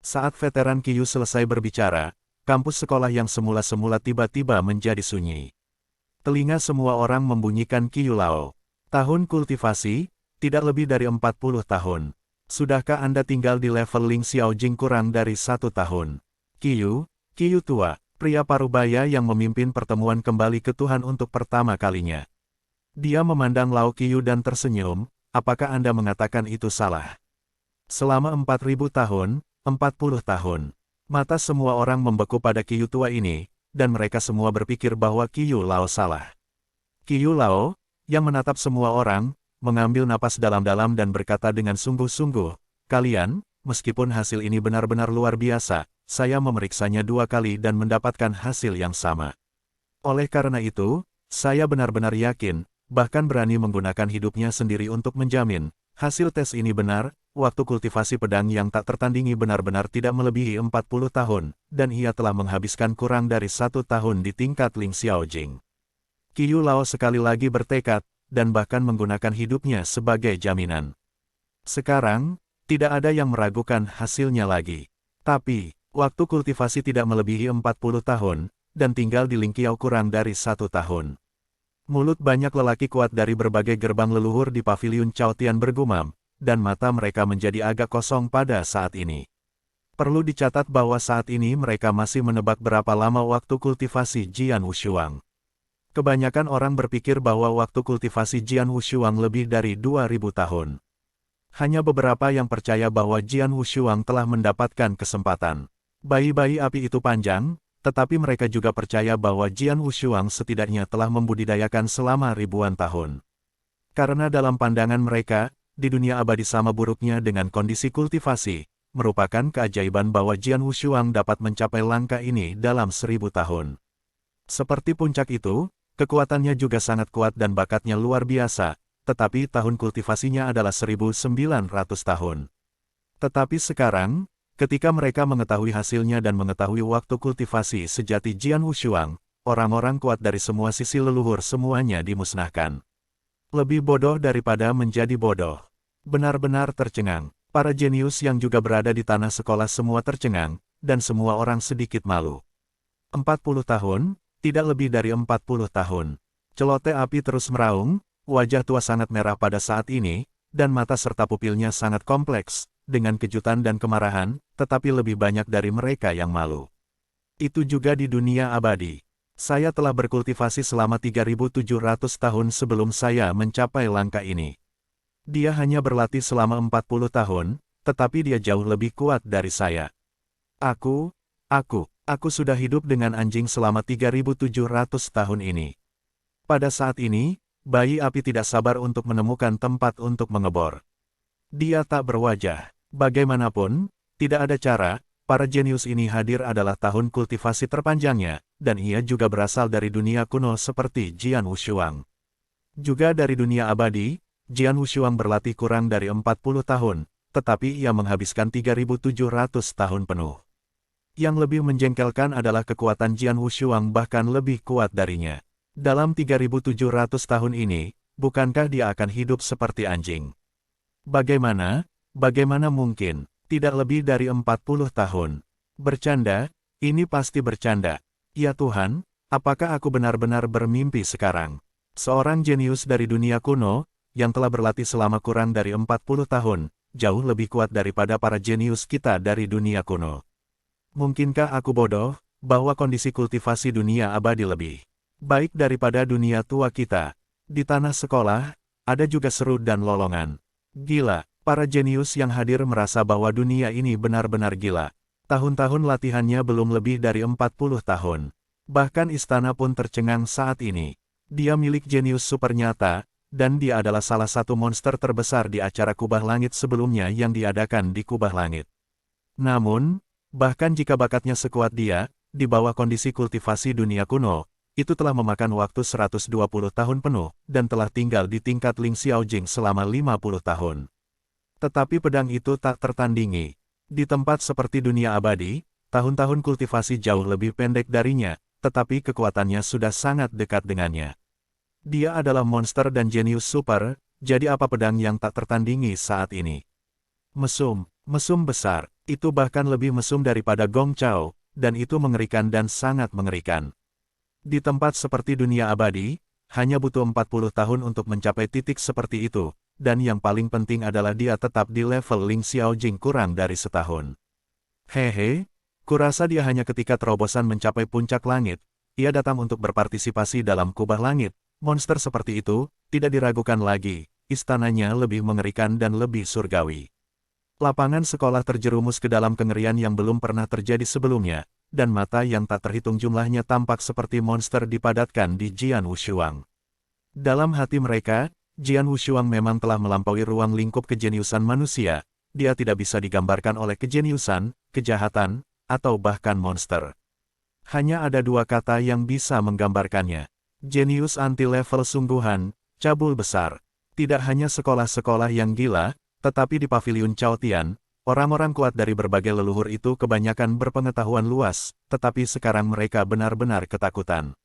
Saat veteran Qiyu selesai berbicara, kampus sekolah yang semula-semula tiba-tiba menjadi sunyi. Telinga semua orang membunyikan Qiyu Lao. Tahun kultivasi, tidak lebih dari 40 tahun. Sudahkah Anda tinggal di level Ling Xiaojing kurang dari 1 tahun? Qiyu tua, pria parubaya yang memimpin pertemuan kembali ke Tuhan untuk pertama kalinya. Dia memandang Lao Qiyu dan tersenyum, apakah Anda mengatakan itu salah? Selama 4000 tahun, 40 tahun. Mata semua orang membeku pada Qiyu tua ini, dan mereka semua berpikir bahwa Qiyu Lao salah. Qiyu Lao, yang menatap semua orang, mengambil napas dalam-dalam dan berkata dengan sungguh-sungguh, "Kalian, meskipun hasil ini benar-benar luar biasa, saya memeriksanya 2 kali dan mendapatkan hasil yang sama. Oleh karena itu, saya benar-benar yakin, bahkan berani menggunakan hidupnya sendiri untuk menjamin, hasil tes ini benar. Waktu kultivasi pedang yang tak tertandingi benar-benar tidak melebihi 40 tahun, dan ia telah menghabiskan kurang dari 1 tahun di tingkat Ling Xiaojing." Qiyu Lao sekali lagi bertekad, dan bahkan menggunakan hidupnya sebagai jaminan. Sekarang, tidak ada yang meragukan hasilnya lagi. Tapi, waktu kultivasi tidak melebihi 40 tahun, dan tinggal di Ling Qiao kurang dari 1 tahun. Mulut banyak lelaki kuat dari berbagai gerbang leluhur di paviliun Chaotian bergumam, dan mata mereka menjadi agak kosong pada saat ini. Perlu dicatat bahwa saat ini mereka masih menebak berapa lama waktu kultivasi Jian Wushuang. Kebanyakan orang berpikir bahwa waktu kultivasi Jian Wushuang lebih dari 2000 tahun. Hanya beberapa yang percaya bahwa Jian Wushuang telah mendapatkan kesempatan. Bayi-bayi api itu panjang, tetapi mereka juga percaya bahwa Jian Wushuang setidaknya telah membudidayakan selama ribuan tahun. Karena dalam pandangan mereka, di dunia abadi sama buruknya dengan kondisi kultivasi, merupakan keajaiban bahwa Jian Wushuang dapat mencapai langkah ini dalam 1000 tahun. Seperti puncak itu, kekuatannya juga sangat kuat dan bakatnya luar biasa, tetapi tahun kultivasinya adalah 1900 tahun. Tetapi sekarang, ketika mereka mengetahui hasilnya dan mengetahui waktu kultivasi sejati Jian Wushuang, orang-orang kuat dari semua sisi leluhur semuanya dimusnahkan. Lebih bodoh daripada menjadi bodoh. Benar-benar tercengang. Para jenius yang juga berada di tanah sekolah semua tercengang, dan semua orang sedikit malu. 40 tahun, tidak lebih dari 40 tahun. Celoteh api terus meraung, wajah tua sangat merah pada saat ini, dan mata serta pupilnya sangat kompleks, dengan kejutan dan kemarahan, tetapi lebih banyak dari mereka yang malu. Itu juga di dunia abadi. Saya telah berkultivasi selama 3700 tahun sebelum saya mencapai langkah ini. Dia hanya berlatih selama 40 tahun, tetapi dia jauh lebih kuat dari saya. Aku sudah hidup dengan anjing selama 3700 tahun ini. Pada saat ini, bayi api tidak sabar untuk menemukan tempat untuk mengebor. Dia tak berwajah. Bagaimanapun, tidak ada cara, para jenius ini hadir adalah tahun kultivasi terpanjangnya, dan ia juga berasal dari dunia kuno seperti Jian Wushuang. Juga dari dunia abadi, Jian Wushuang berlatih kurang dari 40 tahun, tetapi ia menghabiskan 3700 tahun penuh. Yang lebih menjengkelkan adalah kekuatan Jian Wushuang bahkan lebih kuat darinya. Dalam 3700 tahun ini, bukankah dia akan hidup seperti anjing? Bagaimana mungkin? Tidak lebih dari 40 tahun. Bercanda, ini pasti bercanda. Ya Tuhan, apakah aku benar-benar bermimpi sekarang? Seorang jenius dari dunia kuno, yang telah berlatih selama kurang dari 40 tahun, jauh lebih kuat daripada para jenius kita dari dunia kuno. Mungkinkah aku bodoh, bahwa kondisi kultivasi dunia abadi lebih baik daripada dunia tua kita? Di tanah sekolah, ada juga seru dan lolongan. Gila, para jenius yang hadir merasa bahwa dunia ini benar-benar gila. Tahun-tahun latihannya belum lebih dari 40 tahun. Bahkan istana pun tercengang saat ini. Dia milik jenius super nyata, dan dia adalah salah satu monster terbesar di acara Kubah Langit sebelumnya yang diadakan di Kubah Langit. Namun, bahkan jika bakatnya sekuat dia, di bawah kondisi kultivasi dunia kuno, itu telah memakan waktu 120 tahun penuh, dan telah tinggal di tingkat Ling Xiaojing selama 50 tahun. Tetapi pedang itu tak tertandingi. Di tempat seperti dunia abadi, tahun-tahun kultivasi jauh lebih pendek darinya, tetapi kekuatannya sudah sangat dekat dengannya. Dia adalah monster dan jenius super, jadi apa pedang yang tak tertandingi saat ini? Mesum besar, Itu bahkan lebih mesum daripada Gong Chao, dan itu mengerikan dan sangat mengerikan. Di tempat seperti dunia abadi, hanya butuh 40 tahun untuk mencapai titik seperti itu, dan yang paling penting adalah dia tetap di level Ling Xiaojing kurang dari setahun. Hehe, kurasa dia hanya ketika terobosan mencapai puncak langit, ia datang untuk berpartisipasi dalam kubah langit. Monster seperti itu, tidak diragukan lagi, istananya lebih mengerikan dan lebih surgawi. Lapangan sekolah terjerumus ke dalam kengerian yang belum pernah terjadi sebelumnya, dan mata yang tak terhitung jumlahnya tampak seperti monster dipadatkan di Jian Wushuang. Dalam hati mereka, Jian Wushuang memang telah melampaui ruang lingkup kejeniusan manusia, dia tidak bisa digambarkan oleh kejeniusan, kejahatan, atau bahkan monster. Hanya ada dua kata yang bisa menggambarkannya. Jenius anti-level sungguhan, cabul besar. Tidak hanya sekolah-sekolah yang gila, tetapi di paviliun Chaotian, orang-orang kuat dari berbagai leluhur itu kebanyakan berpengetahuan luas, tetapi sekarang mereka benar-benar ketakutan.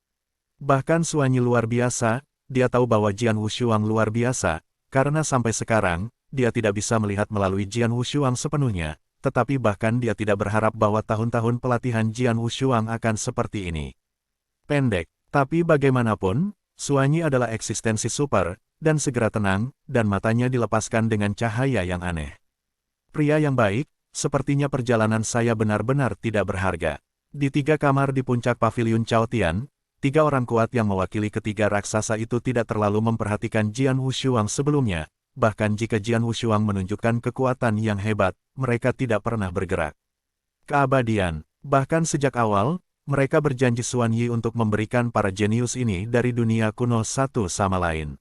Bahkan Suanyi luar biasa, dia tahu bahwa Jian Wushuang luar biasa, karena sampai sekarang, dia tidak bisa melihat melalui Jian Wushuang sepenuhnya, tetapi bahkan dia tidak berharap bahwa tahun-tahun pelatihan Jian Wushuang akan seperti ini. Pendek, tapi bagaimanapun, Suanyi adalah eksistensi super, dan segera tenang, dan matanya dilepaskan dengan cahaya yang aneh. Pria yang baik, sepertinya perjalanan saya benar-benar tidak berharga. Di 3 kamar di puncak paviliun Chaotian, 3 orang kuat yang mewakili ketiga raksasa itu tidak terlalu memperhatikan Jian Wushuang sebelumnya. Bahkan jika Jian Wushuang menunjukkan kekuatan yang hebat, mereka tidak pernah bergerak. Keabadian, bahkan sejak awal, mereka berjanji Suanyi untuk memberikan para jenius ini dari dunia kuno satu sama lain.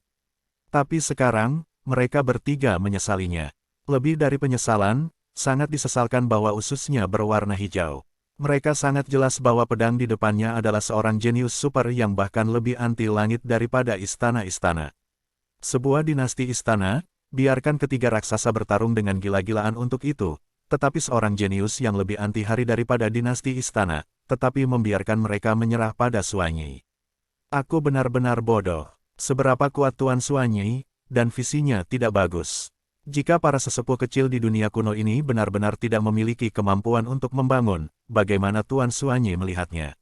Tapi sekarang, mereka bertiga menyesalinya. Lebih dari penyesalan, sangat disesalkan bahwa ususnya berwarna hijau. Mereka sangat jelas bahwa pedang di depannya adalah seorang jenius super yang bahkan lebih anti langit daripada istana-istana. Sebuah dinasti istana, biarkan ketiga raksasa bertarung dengan gila-gilaan untuk itu, tetapi seorang jenius yang lebih anti hari daripada dinasti istana, tetapi membiarkan mereka menyerah pada Suanyi. Aku benar-benar bodoh. Seberapa kuat Tuan Suanyi, dan visinya tidak bagus. Jika para sesepuh kecil di dunia kuno ini benar-benar tidak memiliki kemampuan untuk membangun, bagaimana Tuan Suanyi melihatnya?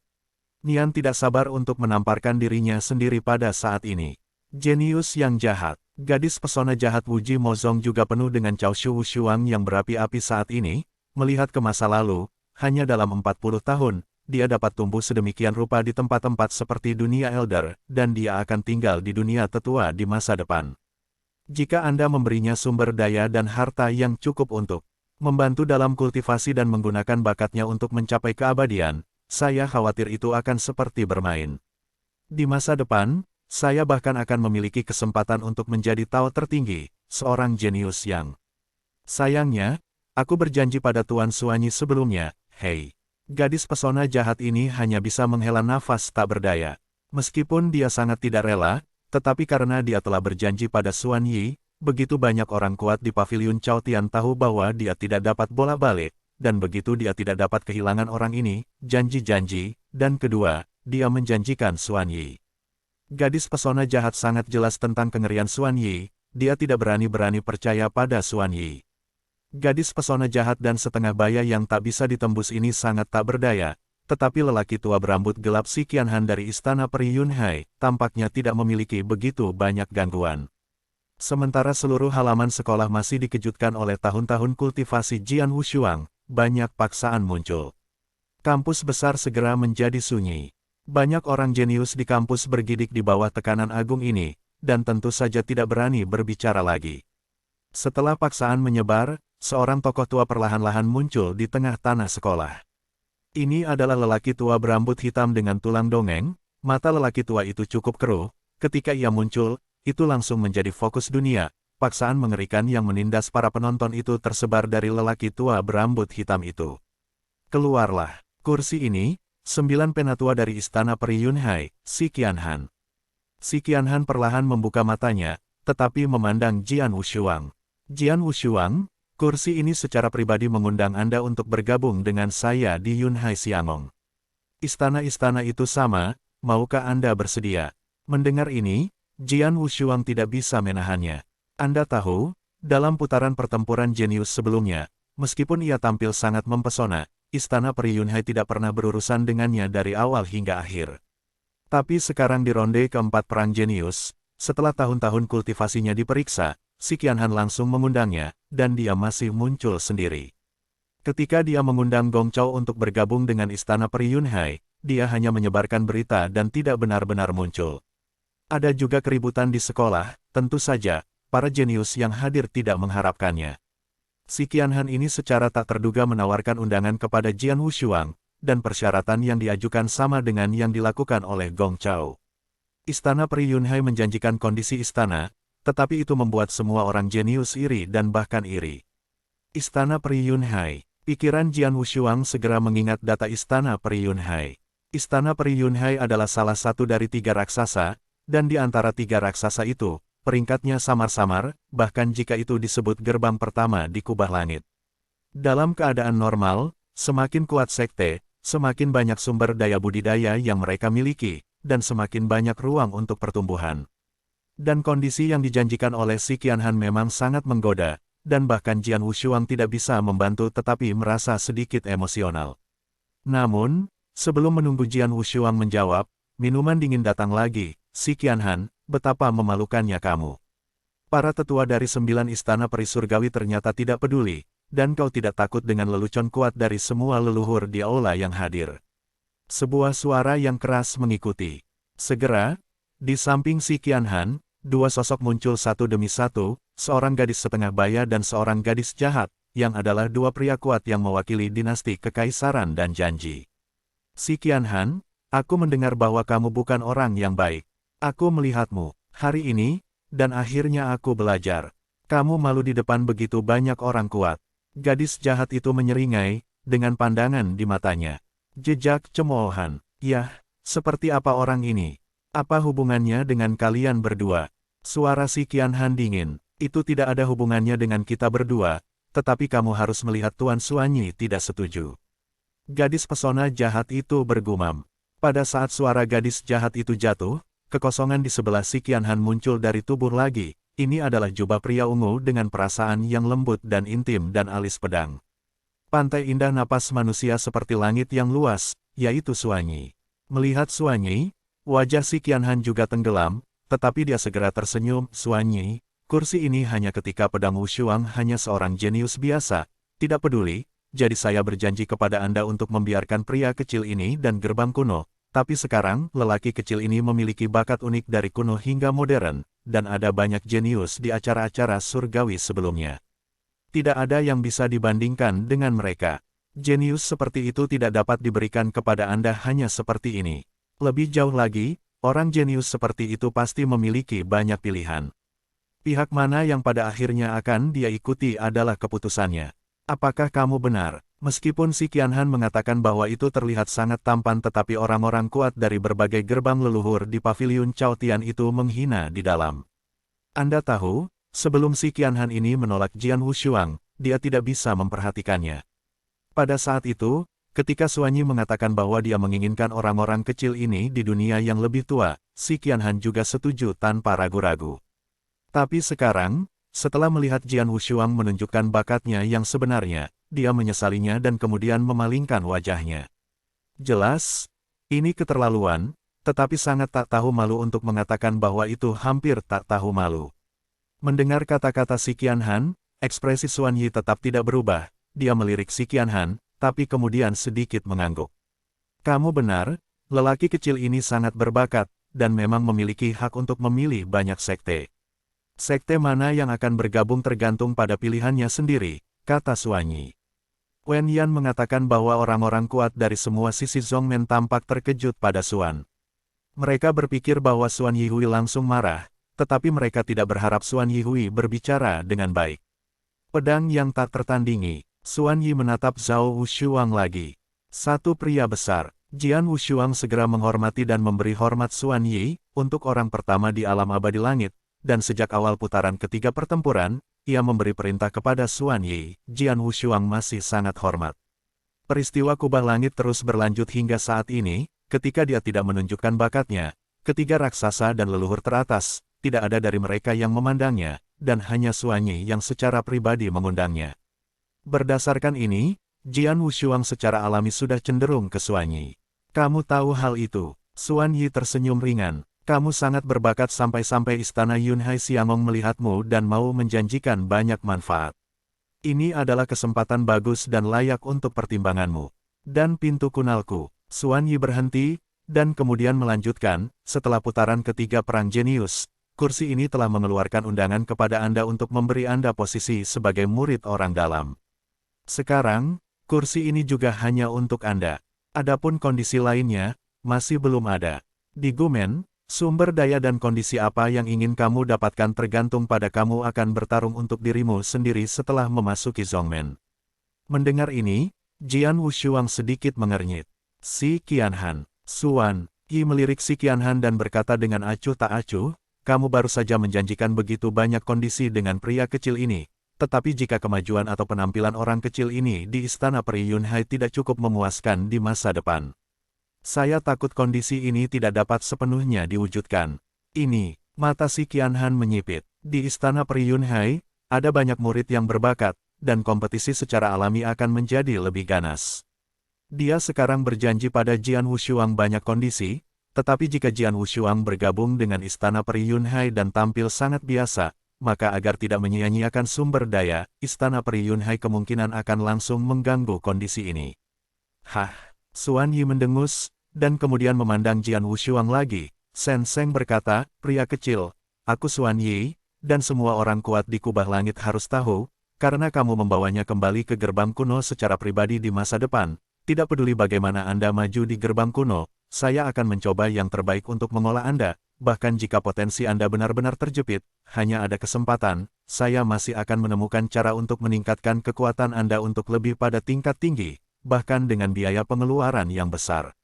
Nian tidak sabar untuk menamparkan dirinya sendiri pada saat ini. Jenius yang jahat, gadis pesona jahat Wuji Mozong juga penuh dengan Cao Shu Wushuang yang berapi-api saat ini, melihat ke masa lalu, hanya dalam 40 tahun, dia dapat tumbuh sedemikian rupa di tempat-tempat seperti dunia Elder, dan dia akan tinggal di dunia tetua di masa depan. Jika Anda memberinya sumber daya dan harta yang cukup untuk membantu dalam kultivasi dan menggunakan bakatnya untuk mencapai keabadian, saya khawatir itu akan seperti bermain. Di masa depan, saya bahkan akan memiliki kesempatan untuk menjadi Tao tertinggi, seorang jenius yang. Sayangnya, aku berjanji pada Tuan Suanyi sebelumnya, hei. Gadis pesona jahat ini hanya bisa menghela nafas tak berdaya. Meskipun dia sangat tidak rela, tetapi karena dia telah berjanji pada Suanyi, begitu banyak orang kuat di paviliun Chaotian tahu bahwa dia tidak dapat bolak-balik, dan begitu dia tidak dapat kehilangan orang ini, janji-janji, dan kedua, dia menjanjikan Suanyi. Gadis pesona jahat sangat jelas tentang kengerian Suanyi, dia tidak berani-berani percaya pada Suanyi. Gadis pesona jahat dan setengah baya yang tak bisa ditembus ini sangat tak berdaya, tetapi lelaki tua berambut gelap Si Qianhan dari istana Peri Yunhai, tampaknya tidak memiliki begitu banyak gangguan. Sementara seluruh halaman sekolah masih dikejutkan oleh tahun-tahun kultivasi Jian Wushuang, banyak paksaan muncul. Kampus besar segera menjadi sunyi. Banyak orang jenius di kampus bergidik di bawah tekanan agung ini, dan tentu saja tidak berani berbicara lagi. Setelah paksaan menyebar, seorang tokoh tua perlahan-lahan muncul di tengah tanah sekolah. Ini adalah lelaki tua berambut hitam dengan tulang dongeng, mata lelaki tua itu cukup keruh, ketika ia muncul, itu langsung menjadi fokus dunia, paksaan mengerikan yang menindas para penonton itu tersebar dari lelaki tua berambut hitam itu. Keluarlah, kursi ini, 9 penatua dari istana Peri Yunhai, Si Qianhan. Si Qianhan perlahan membuka matanya, tetapi memandang Jian Wushuang. Jian Wushuang, kursi ini secara pribadi mengundang Anda untuk bergabung dengan saya di Yunhai Xiangong. Istana-istana itu sama, maukah Anda bersedia? Mendengar ini, Jian Wushuang tidak bisa menahannya. Anda tahu, dalam putaran pertempuran jenius sebelumnya, Meskipun ia tampil sangat mempesona, Istana Peri Yunhai tidak pernah berurusan dengannya dari awal hingga akhir. Tapi sekarang di ronde keempat Perang Jenius, setelah tahun-tahun kultivasinya diperiksa, Si Qianhan langsung mengundangnya, dan dia masih muncul sendiri. Ketika dia mengundang Gong Chao untuk bergabung dengan Istana Peri Yunhai, dia hanya menyebarkan berita dan tidak benar-benar muncul. Ada juga keributan di sekolah, tentu saja, para jenius yang hadir tidak mengharapkannya. Si Qianhan ini secara tak terduga menawarkan undangan kepada Jian Wushuang, dan persyaratan yang diajukan sama dengan yang dilakukan oleh Gong Chao. Istana Peri Yunhai menjanjikan kondisi istana, tetapi itu membuat semua orang jenius iri dan bahkan iri. Istana Peri Yunhai. Pikiran Jian Wushuang segera mengingat data Istana Peri Yunhai. Istana Peri Yunhai adalah salah satu dari 3 raksasa, dan di antara 3 raksasa itu, peringkatnya samar-samar, bahkan jika itu disebut gerbang pertama di kubah langit. Dalam keadaan normal, semakin kuat sekte, semakin banyak sumber daya budidaya yang mereka miliki, dan semakin banyak ruang untuk pertumbuhan. Dan kondisi yang dijanjikan oleh Si Qianhan memang sangat menggoda, dan bahkan Jian Wushuang tidak bisa membantu tetapi merasa sedikit emosional. Namun, sebelum menunggu Jian Wushuang menjawab, minuman dingin datang lagi. Si Qianhan, betapa memalukannya kamu. Para tetua dari 9 istana peri surgawi ternyata tidak peduli, dan kau tidak takut dengan lelucon kuat dari semua leluhur di aula yang hadir. Sebuah suara yang keras mengikuti. Segera, di samping Si Qianhan, 2 sosok muncul satu demi satu, seorang gadis setengah baya dan seorang gadis jahat, yang adalah 2 pria kuat yang mewakili dinasti kekaisaran dan janji. Si Qianhan, aku mendengar bahwa kamu bukan orang yang baik. Aku melihatmu, hari ini, dan akhirnya aku belajar. Kamu malu di depan begitu banyak orang kuat. Gadis jahat itu menyeringai, dengan pandangan di matanya. Jejak cemoohan. Yah, seperti apa orang ini? Apa hubungannya dengan kalian berdua? Suara Si Qianhan dingin. Itu tidak ada hubungannya dengan kita berdua, tetapi kamu harus melihat Tuan Xuanyi tidak setuju. Gadis pesona jahat itu bergumam. Pada saat suara gadis jahat itu jatuh, kekosongan di sebelah Si Qianhan muncul dari tubuh lagi. Ini adalah jubah pria ungu dengan perasaan yang lembut dan intim dan alis pedang. Pantai indah napas manusia seperti langit yang luas, yaitu Xuanyi. Melihat Xuanyi, wajah Si Qianhan juga tenggelam, tetapi dia segera tersenyum. Xuanyi, kursi ini hanya ketika pedang Wushuang hanya seorang jenius biasa, tidak peduli, jadi saya berjanji kepada Anda untuk membiarkan pria kecil ini dan gerbang kuno. Tapi sekarang, lelaki kecil ini memiliki bakat unik dari kuno hingga modern, dan ada banyak jenius di acara-acara surgawi sebelumnya. Tidak ada yang bisa dibandingkan dengan mereka. Jenius seperti itu tidak dapat diberikan kepada Anda hanya seperti ini. Lebih jauh lagi, orang jenius seperti itu pasti memiliki banyak pilihan. Pihak mana yang pada akhirnya akan dia ikuti adalah keputusannya. Apakah kamu benar? Meskipun Si Qianhan mengatakan bahwa itu terlihat sangat tampan tetapi orang-orang kuat dari berbagai gerbang leluhur di paviliun Chaotian itu menghina di dalam. Anda tahu, sebelum Si Qianhan ini menolak Jian Wushuang, dia tidak bisa memperhatikannya. Pada saat itu, ketika Xuanyi mengatakan bahwa dia menginginkan orang-orang kecil ini di dunia yang lebih tua, Si Qianhan juga setuju tanpa ragu-ragu. Tapi sekarang, setelah melihat Jian Wushuang menunjukkan bakatnya yang sebenarnya, dia menyesalinya dan kemudian memalingkan wajahnya. Jelas, ini keterlaluan, tetapi sangat tak tahu malu untuk mengatakan bahwa itu hampir tak tahu malu. Mendengar kata-kata Si Qianhan, ekspresi Xuanyi tetap tidak berubah, dia melirik Si Qianhan, tapi kemudian sedikit mengangguk. Kamu benar, lelaki kecil ini sangat berbakat, dan memang memiliki hak untuk memilih banyak sekte. Sekte mana yang akan bergabung tergantung pada pilihannya sendiri, kata Xuanyi. Wen Yan mengatakan bahwa orang-orang kuat dari semua sisi Zhongmen tampak terkejut pada Xuan. Mereka berpikir bahwa Xuan Yihui langsung marah, tetapi mereka tidak berharap Xuan Yihui berbicara dengan baik. Pedang yang tak tertandingi, Xuan Yi menatap Zhao Wushuang lagi. Satu pria besar, Jian Wushuang segera menghormati dan memberi hormat Xuan Yi, untuk orang pertama di alam abadi langit, dan sejak awal putaran ketiga pertempuran, ia memberi perintah kepada Xuan Yi. Jian Wushuang masih sangat hormat. Peristiwa kubah langit terus berlanjut hingga saat ini, ketika dia tidak menunjukkan bakatnya, ketiga raksasa dan leluhur teratas, tidak ada dari mereka yang memandangnya, dan hanya Xuan Yi yang secara pribadi mengundangnya. Berdasarkan ini, Jian Wushuang secara alami sudah cenderung ke Xuan Yi. Kamu tahu hal itu. Xuan Yi tersenyum ringan. Kamu sangat berbakat sampai-sampai istana Yunhai Xiangong melihatmu dan mau menjanjikan banyak manfaat. Ini adalah kesempatan bagus dan layak untuk pertimbanganmu. Dan pintu kunalku. Xuan Yi berhenti, dan kemudian melanjutkan, setelah putaran ketiga Perang Jenius, kursi ini telah mengeluarkan undangan kepada Anda untuk memberi Anda posisi sebagai murid orang dalam. Sekarang, kursi ini juga hanya untuk Anda. Adapun kondisi lainnya, masih belum ada. Di Gumen, sumber daya dan kondisi apa yang ingin kamu dapatkan tergantung pada kamu akan bertarung untuk dirimu sendiri setelah memasuki Zhongmen. Mendengar ini, Jian Wushuang sedikit mengernyit. Si Qianhan, Xuan Yi melirik Si Qianhan dan berkata dengan acuh tak acuh, kamu baru saja menjanjikan begitu banyak kondisi dengan pria kecil ini. Tetapi jika kemajuan atau penampilan orang kecil ini di Istana Peri Yunhai tidak cukup memuaskan di masa depan, saya takut kondisi ini tidak dapat sepenuhnya diwujudkan. Ini, mata Si Qianhan menyipit. Di Istana Peri Yunhai, ada banyak murid yang berbakat, dan kompetisi secara alami akan menjadi lebih ganas. Dia sekarang berjanji pada Jian Wushuang banyak kondisi, tetapi jika Jian Wushuang bergabung dengan Istana Peri Yunhai dan tampil sangat biasa, maka agar tidak menyia-nyiakan sumber daya, Istana Peri Yunhai kemungkinan akan langsung mengganggu kondisi ini. Hah, Xuan Yi mendengus, dan kemudian memandang Jian Wushuang lagi. Shen Seng berkata, pria kecil, aku Xuan Yi, dan semua orang kuat di Kubah Langit harus tahu, karena kamu membawanya kembali ke gerbang kuno secara pribadi di masa depan, tidak peduli bagaimana Anda maju di gerbang kuno, saya akan mencoba yang terbaik untuk mengolah Anda. Bahkan jika potensi Anda benar-benar terjepit, hanya ada kesempatan, saya masih akan menemukan cara untuk meningkatkan kekuatan Anda untuk lebih pada tingkat tinggi, bahkan dengan biaya pengeluaran yang besar.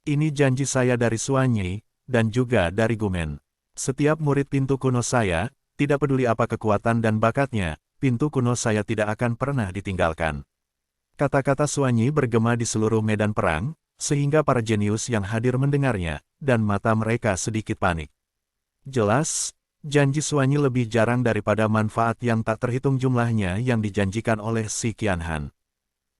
Ini janji saya dari Xuan Yi, dan juga dari Gumen. Setiap murid pintu kuno saya, tidak peduli apa kekuatan dan bakatnya, pintu kuno saya tidak akan pernah ditinggalkan. Kata-kata Xuan Yi bergema di seluruh medan perang, sehingga para jenius yang hadir mendengarnya, dan mata mereka sedikit panik. Jelas, janji Xuan Yi lebih jarang daripada manfaat yang tak terhitung jumlahnya yang dijanjikan oleh Si Qianhan.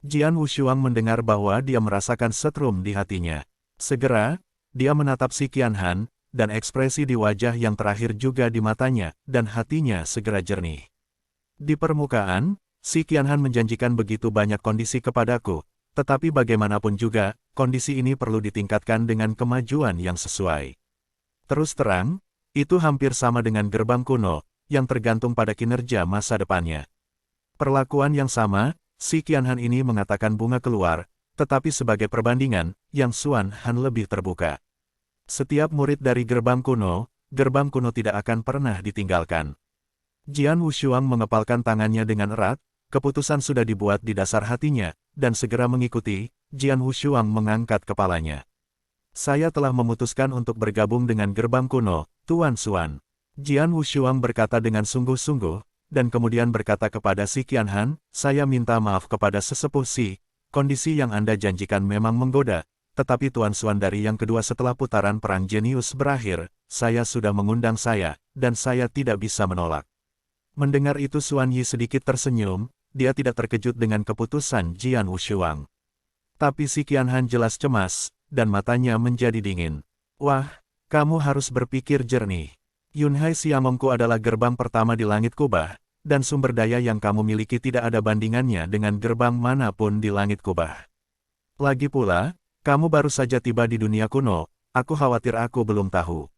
Jian Wushuang mendengar bahwa dia merasakan setrum di hatinya. Segera, dia menatap Si Qianhan, dan ekspresi di wajah yang terakhir juga di matanya, dan hatinya segera jernih. Di permukaan, Si Qianhan menjanjikan begitu banyak kondisi kepadaku, tetapi bagaimanapun juga, kondisi ini perlu ditingkatkan dengan kemajuan yang sesuai. Terus terang, itu hampir sama dengan gerbang kuno, yang tergantung pada kinerja masa depannya. Perlakuan yang sama, Si Qianhan ini mengatakan bunga keluar, tetapi sebagai perbandingan, Yang Xuan Han lebih terbuka. Setiap murid dari gerbang kuno tidak akan pernah ditinggalkan. Jian Wushuang mengepalkan tangannya dengan erat, keputusan sudah dibuat di dasar hatinya, dan segera mengikuti, Jian Wushuang mengangkat kepalanya. Saya telah memutuskan untuk bergabung dengan gerbang kuno, Tuan Xuan. Jian Wushuang berkata dengan sungguh-sungguh, dan kemudian berkata kepada Si Qianhan, saya minta maaf kepada sesepuh Si, kondisi yang Anda janjikan memang menggoda, tetapi Tuan Xuan dari yang kedua setelah putaran Perang Jenius berakhir, saya sudah mengundang saya, dan saya tidak bisa menolak. Mendengar itu Xuan Yi sedikit tersenyum, dia tidak terkejut dengan keputusan Jian Wushuang. Tapi Si Qianhan jelas cemas, dan matanya menjadi dingin. Wah, kamu harus berpikir jernih. Yunhai Xiangongku adalah gerbang pertama di langit kubah, dan sumber daya yang kamu miliki tidak ada bandingannya dengan gerbang manapun di langit kubah. Lagi pula, kamu baru saja tiba di dunia kuno, aku khawatir aku belum tahu.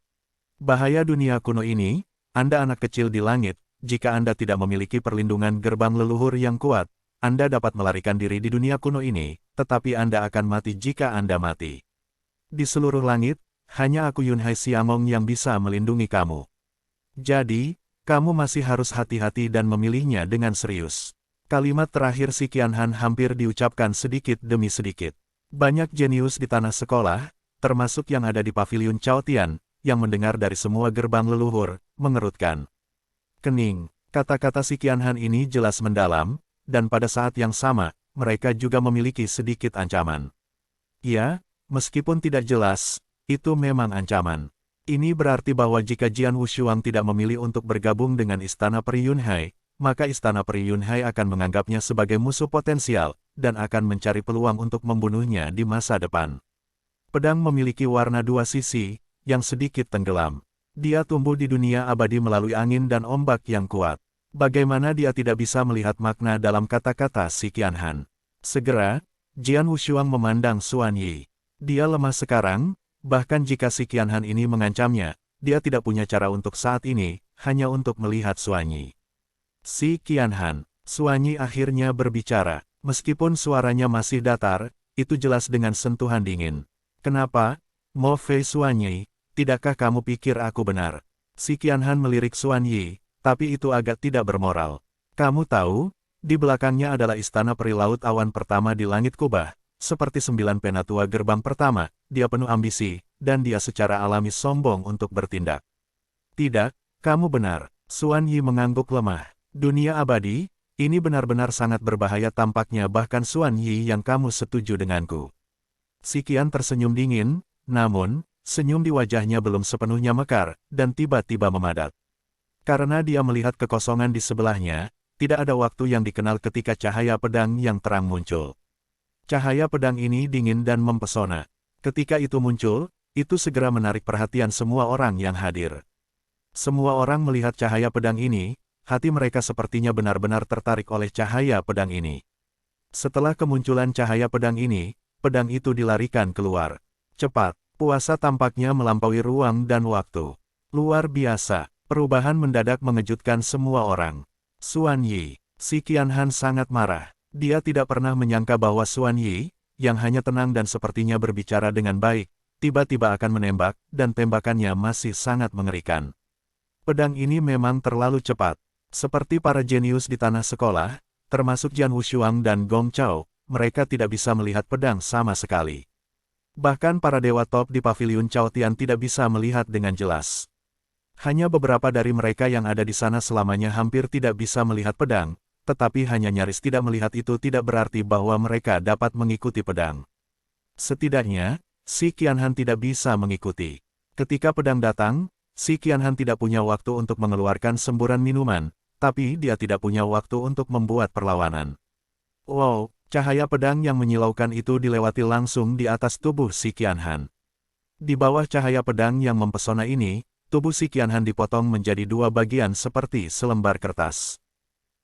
Bahaya dunia kuno ini, Anda anak kecil di langit, jika Anda tidak memiliki perlindungan gerbang leluhur yang kuat, Anda dapat melarikan diri di dunia kuno ini, tetapi Anda akan mati jika Anda mati. Di seluruh langit, hanya aku Yunhai Xiangong yang bisa melindungi kamu. Jadi, kamu masih harus hati-hati dan memilihnya dengan serius. Kalimat terakhir Si Qianhan hampir diucapkan sedikit demi sedikit. Banyak jenius di tanah sekolah, termasuk yang ada di paviliun Chaotian, yang mendengar dari semua gerbang leluhur, mengerutkan kening. Kata-kata Si Qianhan ini jelas mendalam, dan pada saat yang sama, mereka juga memiliki sedikit ancaman. Ya, meskipun tidak jelas, itu memang ancaman. Ini berarti bahwa jika Jian Wushuang tidak memilih untuk bergabung dengan Istana Peri Yunhai, maka Istana Peri Yunhai akan menganggapnya sebagai musuh potensial, dan akan mencari peluang untuk membunuhnya di masa depan. Pedang memiliki warna dua sisi, yang sedikit tenggelam. Dia tumbuh di dunia abadi melalui angin dan ombak yang kuat. Bagaimana dia tidak bisa melihat makna dalam kata-kata si Qianhan? Segera, Jian Wushuang memandang Xuan Yi. Dia lemah sekarang, bahkan jika si Qianhan ini mengancamnya, dia tidak punya cara untuk saat ini, hanya untuk melihat Xuan Yi. Si Qianhan, Xuan Yi akhirnya berbicara. Meskipun suaranya masih datar, itu jelas dengan sentuhan dingin. Kenapa? Mo Fei Xuan Yi, tidakkah kamu pikir aku benar? Si Qianhan melirik Xuan Yi, tapi itu agak tidak bermoral. Kamu tahu, di belakangnya adalah istana peri laut awan pertama di langit kubah. Seperti 9 penatua gerbang pertama, dia penuh ambisi, dan dia secara alami sombong untuk bertindak. Tidak, kamu benar. Xuan Yi mengangguk lemah. Dunia abadi, ini benar-benar sangat berbahaya tampaknya bahkan Xuan Yi yang kamu setuju denganku. Si Qian tersenyum dingin, namun, senyum di wajahnya belum sepenuhnya mekar, dan tiba-tiba memadat. Karena dia melihat kekosongan di sebelahnya, tidak ada waktu yang dikenal ketika cahaya pedang yang terang muncul. Cahaya pedang ini dingin dan mempesona. Ketika itu muncul, itu segera menarik perhatian semua orang yang hadir. Semua orang melihat cahaya pedang ini, hati mereka sepertinya benar-benar tertarik oleh cahaya pedang ini. Setelah kemunculan cahaya pedang ini, pedang itu dilarikan keluar. Cepat, puasa tampaknya melampaui ruang dan waktu. Luar biasa, perubahan mendadak mengejutkan semua orang. Xuan Yi, si Qianhan sangat marah. Dia tidak pernah menyangka bahwa Xuan Yi, yang hanya tenang dan sepertinya berbicara dengan baik, tiba-tiba akan menembak, dan tembakannya masih sangat mengerikan. Pedang ini memang terlalu cepat. Seperti para jenius di tanah sekolah, termasuk Jian Wushuang dan Gong Chao, mereka tidak bisa melihat pedang sama sekali. Bahkan para dewa top di paviliun Chao Tian tidak bisa melihat dengan jelas. Hanya beberapa dari mereka yang ada di sana selamanya hampir tidak bisa melihat pedang, tetapi hanya nyaris tidak melihat itu tidak berarti bahwa mereka dapat mengikuti pedang. Setidaknya, si Qianhan tidak bisa mengikuti. Ketika pedang datang, si Qianhan tidak punya waktu untuk mengeluarkan semburan minuman, tapi dia tidak punya waktu untuk membuat perlawanan. Wow, cahaya pedang yang menyilaukan itu dilewati langsung di atas tubuh si Qianhan. Di bawah cahaya pedang yang mempesona ini, tubuh si Qianhan dipotong menjadi dua bagian seperti selembar kertas.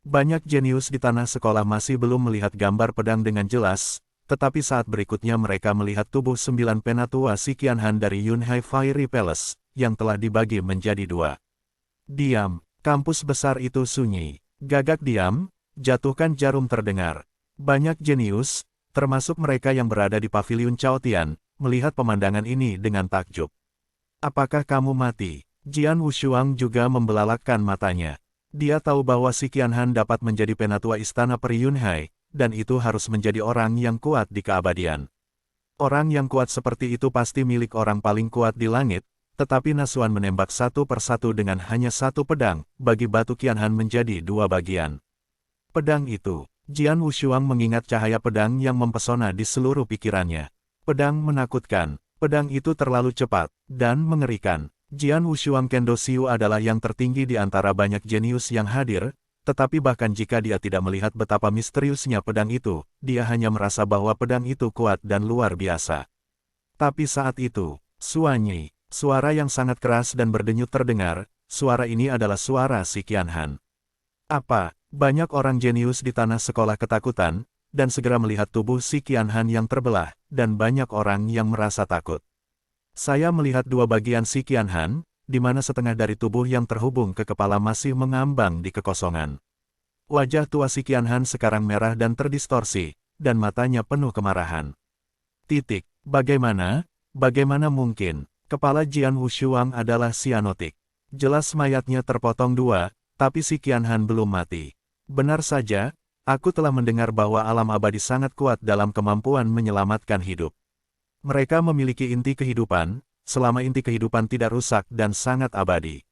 Banyak jenius di tanah sekolah masih belum melihat gambar pedang dengan jelas, tetapi saat berikutnya mereka melihat tubuh 9 penatua si Qianhan dari Yunhai Fiery Palace, yang telah dibagi menjadi dua. Diam, kampus besar itu sunyi. Gagak diam, jatuhkan jarum terdengar. Banyak jenius, termasuk mereka yang berada di paviliun Chao Tian, melihat pemandangan ini dengan takjub. Apakah kamu mati? Jian Wushuang juga membelalakkan matanya. Dia tahu bahwa si Qianhan dapat menjadi penatua istana peri Yunhai, dan itu harus menjadi orang yang kuat di keabadian. Orang yang kuat seperti itu pasti milik orang paling kuat di langit, tetapi Nasuan menembak satu persatu dengan hanya satu pedang, bagi batu Qianhan menjadi dua bagian. Pedang itu, Jian Wushuang mengingat cahaya pedang yang mempesona di seluruh pikirannya. Pedang menakutkan, pedang itu terlalu cepat, dan mengerikan. Jian Wushuang Kendo Xiu adalah yang tertinggi di antara banyak jenius yang hadir, tetapi bahkan jika dia tidak melihat betapa misteriusnya pedang itu, dia hanya merasa bahwa pedang itu kuat dan luar biasa. Tapi saat itu, Xuan Yi, suara yang sangat keras dan berdenyut terdengar, suara ini adalah suara si Qianhan. Apa? Banyak orang jenius di tanah sekolah ketakutan, dan segera melihat tubuh si Qianhan yang terbelah, dan banyak orang yang merasa takut. Saya melihat dua bagian si Qianhan, di mana setengah dari tubuh yang terhubung ke kepala masih mengambang di kekosongan. Wajah tua si Qianhan sekarang merah dan terdistorsi, dan matanya penuh kemarahan. Bagaimana? Bagaimana mungkin? Kepala Jian Wushuang adalah sianotik. Jelas mayatnya terpotong dua, tapi si Qianhan belum mati. Benar saja, aku telah mendengar bahwa alam abadi sangat kuat dalam kemampuan menyelamatkan hidup. Mereka memiliki inti kehidupan, selama inti kehidupan tidak rusak dan sangat abadi.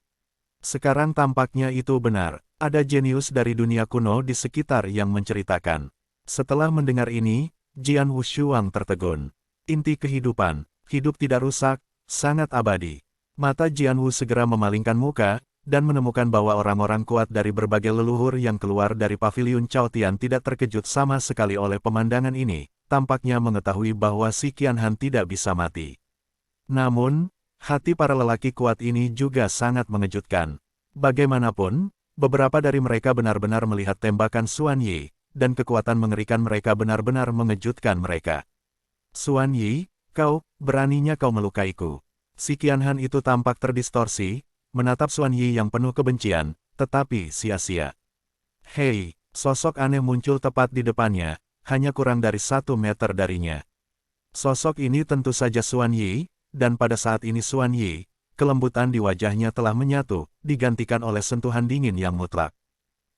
Sekarang tampaknya itu benar, ada jenius dari dunia kuno di sekitar yang menceritakan. Setelah mendengar ini, Jian Wushuang tertegun. Inti kehidupan, hidup tidak rusak, sangat abadi. Mata Jian Wu segera memalingkan muka, dan menemukan bahwa orang-orang kuat dari berbagai leluhur yang keluar dari paviliun Chaotian tidak terkejut sama sekali oleh pemandangan ini, tampaknya mengetahui bahwa si Qianhan tidak bisa mati. Namun, hati para lelaki kuat ini juga sangat mengejutkan. Bagaimanapun, beberapa dari mereka benar-benar melihat tembakan Xuan Yi, dan kekuatan mengerikan mereka benar-benar mengejutkan mereka. Xuan Yi, beraninya kau melukaiku. Si Qianhan itu tampak terdistorsi, menatap Xuan Yi yang penuh kebencian, tetapi sia-sia. Hei, sosok aneh muncul tepat di depannya, hanya kurang dari 1 meter darinya. Sosok ini tentu saja Xuan Yi, dan pada saat ini Xuan Yi, kelembutan di wajahnya telah menyatu, digantikan oleh sentuhan dingin yang mutlak.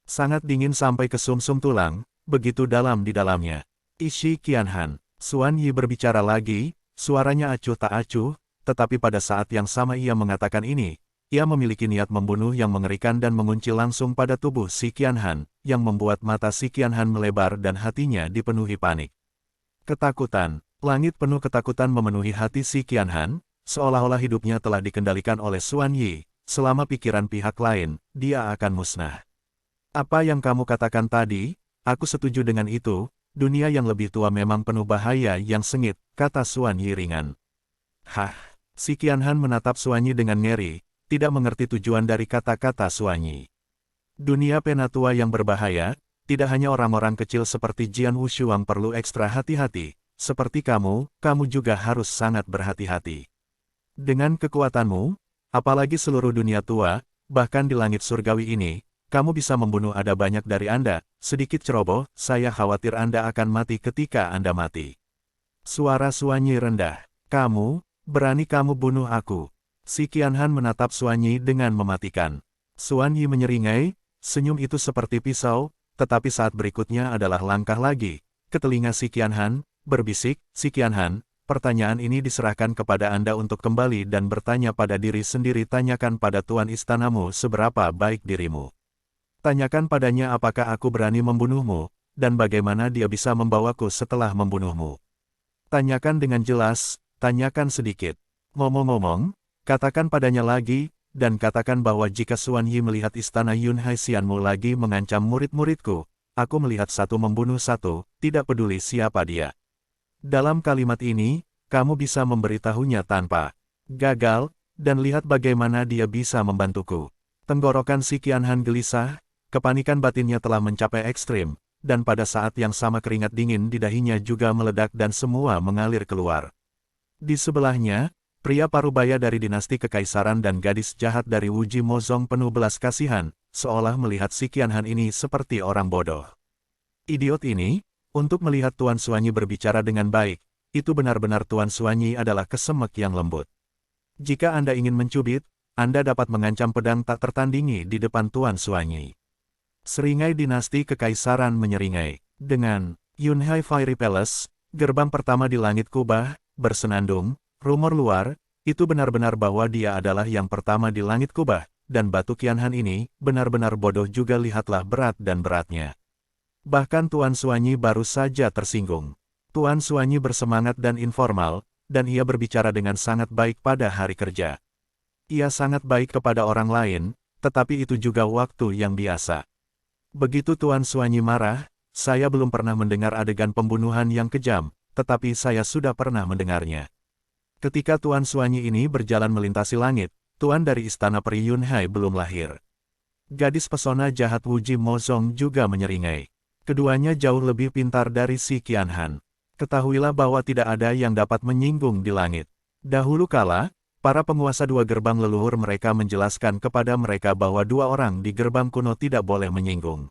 Sangat dingin sampai ke sumsum tulang, begitu dalam di dalamnya. Ishi Qianhan, Xuan Yi berbicara lagi, suaranya acuh tak acuh, tetapi pada saat yang sama ia mengatakan ini, ia memiliki niat membunuh yang mengerikan dan mengunci langsung pada tubuh si Qianhan, yang membuat mata si Qianhan melebar dan hatinya dipenuhi panik. Ketakutan, langit penuh ketakutan memenuhi hati si Qianhan, seolah-olah hidupnya telah dikendalikan oleh Xuan Yi, selama pikiran pihak lain, dia akan musnah. Apa yang kamu katakan tadi, aku setuju dengan itu, dunia yang lebih tua memang penuh bahaya yang sengit, kata Xuan Yi ringan. Hah, si Qianhan menatap Xuan Yi dengan ngeri, tidak mengerti tujuan dari kata-kata Xuan Yi. Dunia penatua yang berbahaya, tidak hanya orang-orang kecil seperti Jian Wushuang perlu ekstra hati-hati, seperti kamu juga harus sangat berhati-hati. Dengan kekuatanmu, apalagi seluruh dunia tua, bahkan di langit surgawi ini, kamu bisa membunuh ada banyak dari Anda, sedikit ceroboh, saya khawatir Anda akan mati ketika Anda mati. Suara Xuan Yi rendah, berani kamu bunuh aku. Si Qianhan menatap Xuan Yi dengan mematikan. Xuan Yi menyeringai, senyum itu seperti pisau, tetapi saat berikutnya adalah langkah lagi. Ke telinga si Qianhan, berbisik, si Qianhan, pertanyaan ini diserahkan kepada Anda untuk kembali dan bertanya pada diri sendiri. Tanyakan pada tuan istanamu seberapa baik dirimu. Tanyakan padanya apakah aku berani membunuhmu, dan bagaimana dia bisa membawaku setelah membunuhmu. Tanyakan dengan jelas, tanyakan sedikit. Ngomong-ngomong, katakan padanya lagi, dan katakan bahwa jika Xuan Yi melihat istana Yunhai Xianmu lagi mengancam murid-muridku, aku melihat satu membunuh satu, tidak peduli siapa dia. Dalam kalimat ini, kamu bisa memberitahunya tanpa gagal, dan lihat bagaimana dia bisa membantuku. Tenggorokan si Qianhan gelisah, kepanikan batinnya telah mencapai ekstrim, dan pada saat yang sama keringat dingin di dahinya juga meledak dan semua mengalir keluar. Di sebelahnya, pria parubaya dari dinasti kekaisaran dan gadis jahat dari Wuji Mozong penuh belas kasihan, seolah melihat si Qianhan ini seperti orang bodoh. Idiot ini, untuk melihat Tuan Xuan Yi berbicara dengan baik, itu benar-benar Tuan Xuan Yi adalah kesemek yang lembut. Jika Anda ingin mencubit, Anda dapat mengancam pedang tak tertandingi di depan Tuan Xuan Yi. Seringai dinasti kekaisaran menyeringai. Dengan Yunhai Fiery Palace, gerbang pertama di langit kubah, bersenandung, rumor luar, itu benar-benar bahwa dia adalah yang pertama di langit kubah, dan batu Qianhan ini, benar-benar bodoh juga lihatlah berat dan beratnya. Bahkan Tuan Xuan Yi baru saja tersinggung. Tuan Xuan Yi bersemangat dan informal, dan ia berbicara dengan sangat baik pada hari kerja. Ia sangat baik kepada orang lain, tetapi itu juga waktu yang biasa. Begitu Tuan Xuan Yi marah, saya belum pernah mendengar adegan pembunuhan yang kejam, tetapi saya sudah pernah mendengarnya. Ketika Tuan Xuan Yi ini berjalan melintasi langit, Tuan dari Istana Peri Yunhai belum lahir. Gadis pesona jahat Wuji Mozong juga menyeringai. Keduanya jauh lebih pintar dari si Qianhan. Ketahuilah bahwa tidak ada yang dapat menyinggung di langit. Dahulu kala, para penguasa dua gerbang leluhur mereka menjelaskan kepada mereka bahwa dua orang di gerbang kuno tidak boleh menyinggung.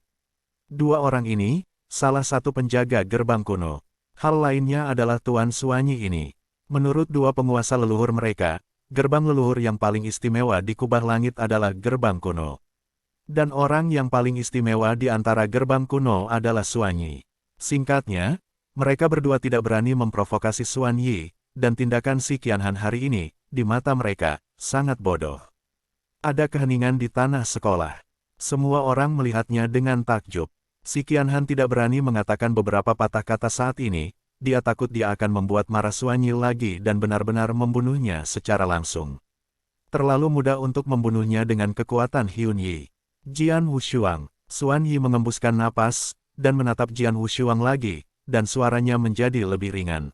Dua orang ini, salah satu penjaga gerbang kuno. Hal lainnya adalah Tuan Xuan Yi ini. Menurut dua penguasa leluhur mereka, gerbang leluhur yang paling istimewa di kubah langit adalah gerbang kuno. Dan orang yang paling istimewa di antara gerbang kuno adalah Xuan Yi. Singkatnya, mereka berdua tidak berani memprovokasi Xuan Yi, dan tindakan si Qianhan hari ini, di mata mereka, sangat bodoh. Ada keheningan di tanah sekolah. Semua orang melihatnya dengan takjub. Si Qianhan tidak berani mengatakan beberapa patah kata saat ini, dia takut dia akan membuat marah Xuan Yi lagi dan benar-benar membunuhnya secara langsung. Terlalu mudah untuk membunuhnya dengan kekuatan Hyun Yi. Jian Wushuang. Xuan Yi mengembuskan napas, dan menatap Jian Wushuang lagi, dan suaranya menjadi lebih ringan.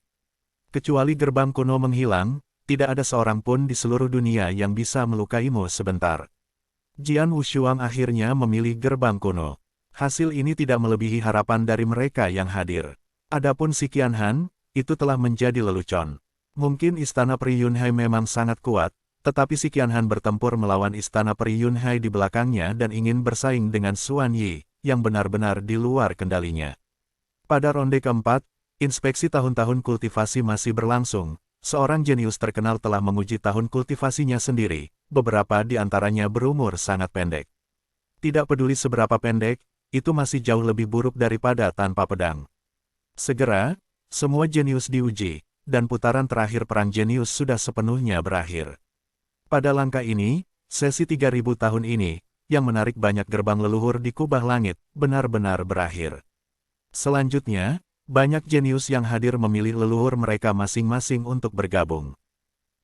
Kecuali gerbang kuno menghilang, tidak ada seorang pun di seluruh dunia yang bisa melukaimu sebentar. Jian Wushuang akhirnya memilih gerbang kuno. Hasil ini tidak melebihi harapan dari mereka yang hadir. Adapun si Qianhan, itu telah menjadi lelucon. Mungkin istana Pri Yunhai memang sangat kuat, tetapi si Qianhan bertempur melawan istana Pri Yunhai di belakangnya dan ingin bersaing dengan Xuan Yi, yang benar-benar di luar kendalinya. Pada ronde keempat, inspeksi tahun-tahun kultivasi masih berlangsung. Seorang jenius terkenal telah menguji tahun kultivasinya sendiri, beberapa di antaranya berumur sangat pendek. Tidak peduli seberapa pendek, itu masih jauh lebih buruk daripada tanpa pedang. Segera, semua jenius diuji, dan putaran terakhir perang jenius sudah sepenuhnya berakhir. Pada langkah ini, sesi 3000 tahun ini, yang menarik banyak gerbang leluhur di kubah langit, benar-benar berakhir. Selanjutnya, banyak jenius yang hadir memilih leluhur mereka masing-masing untuk bergabung.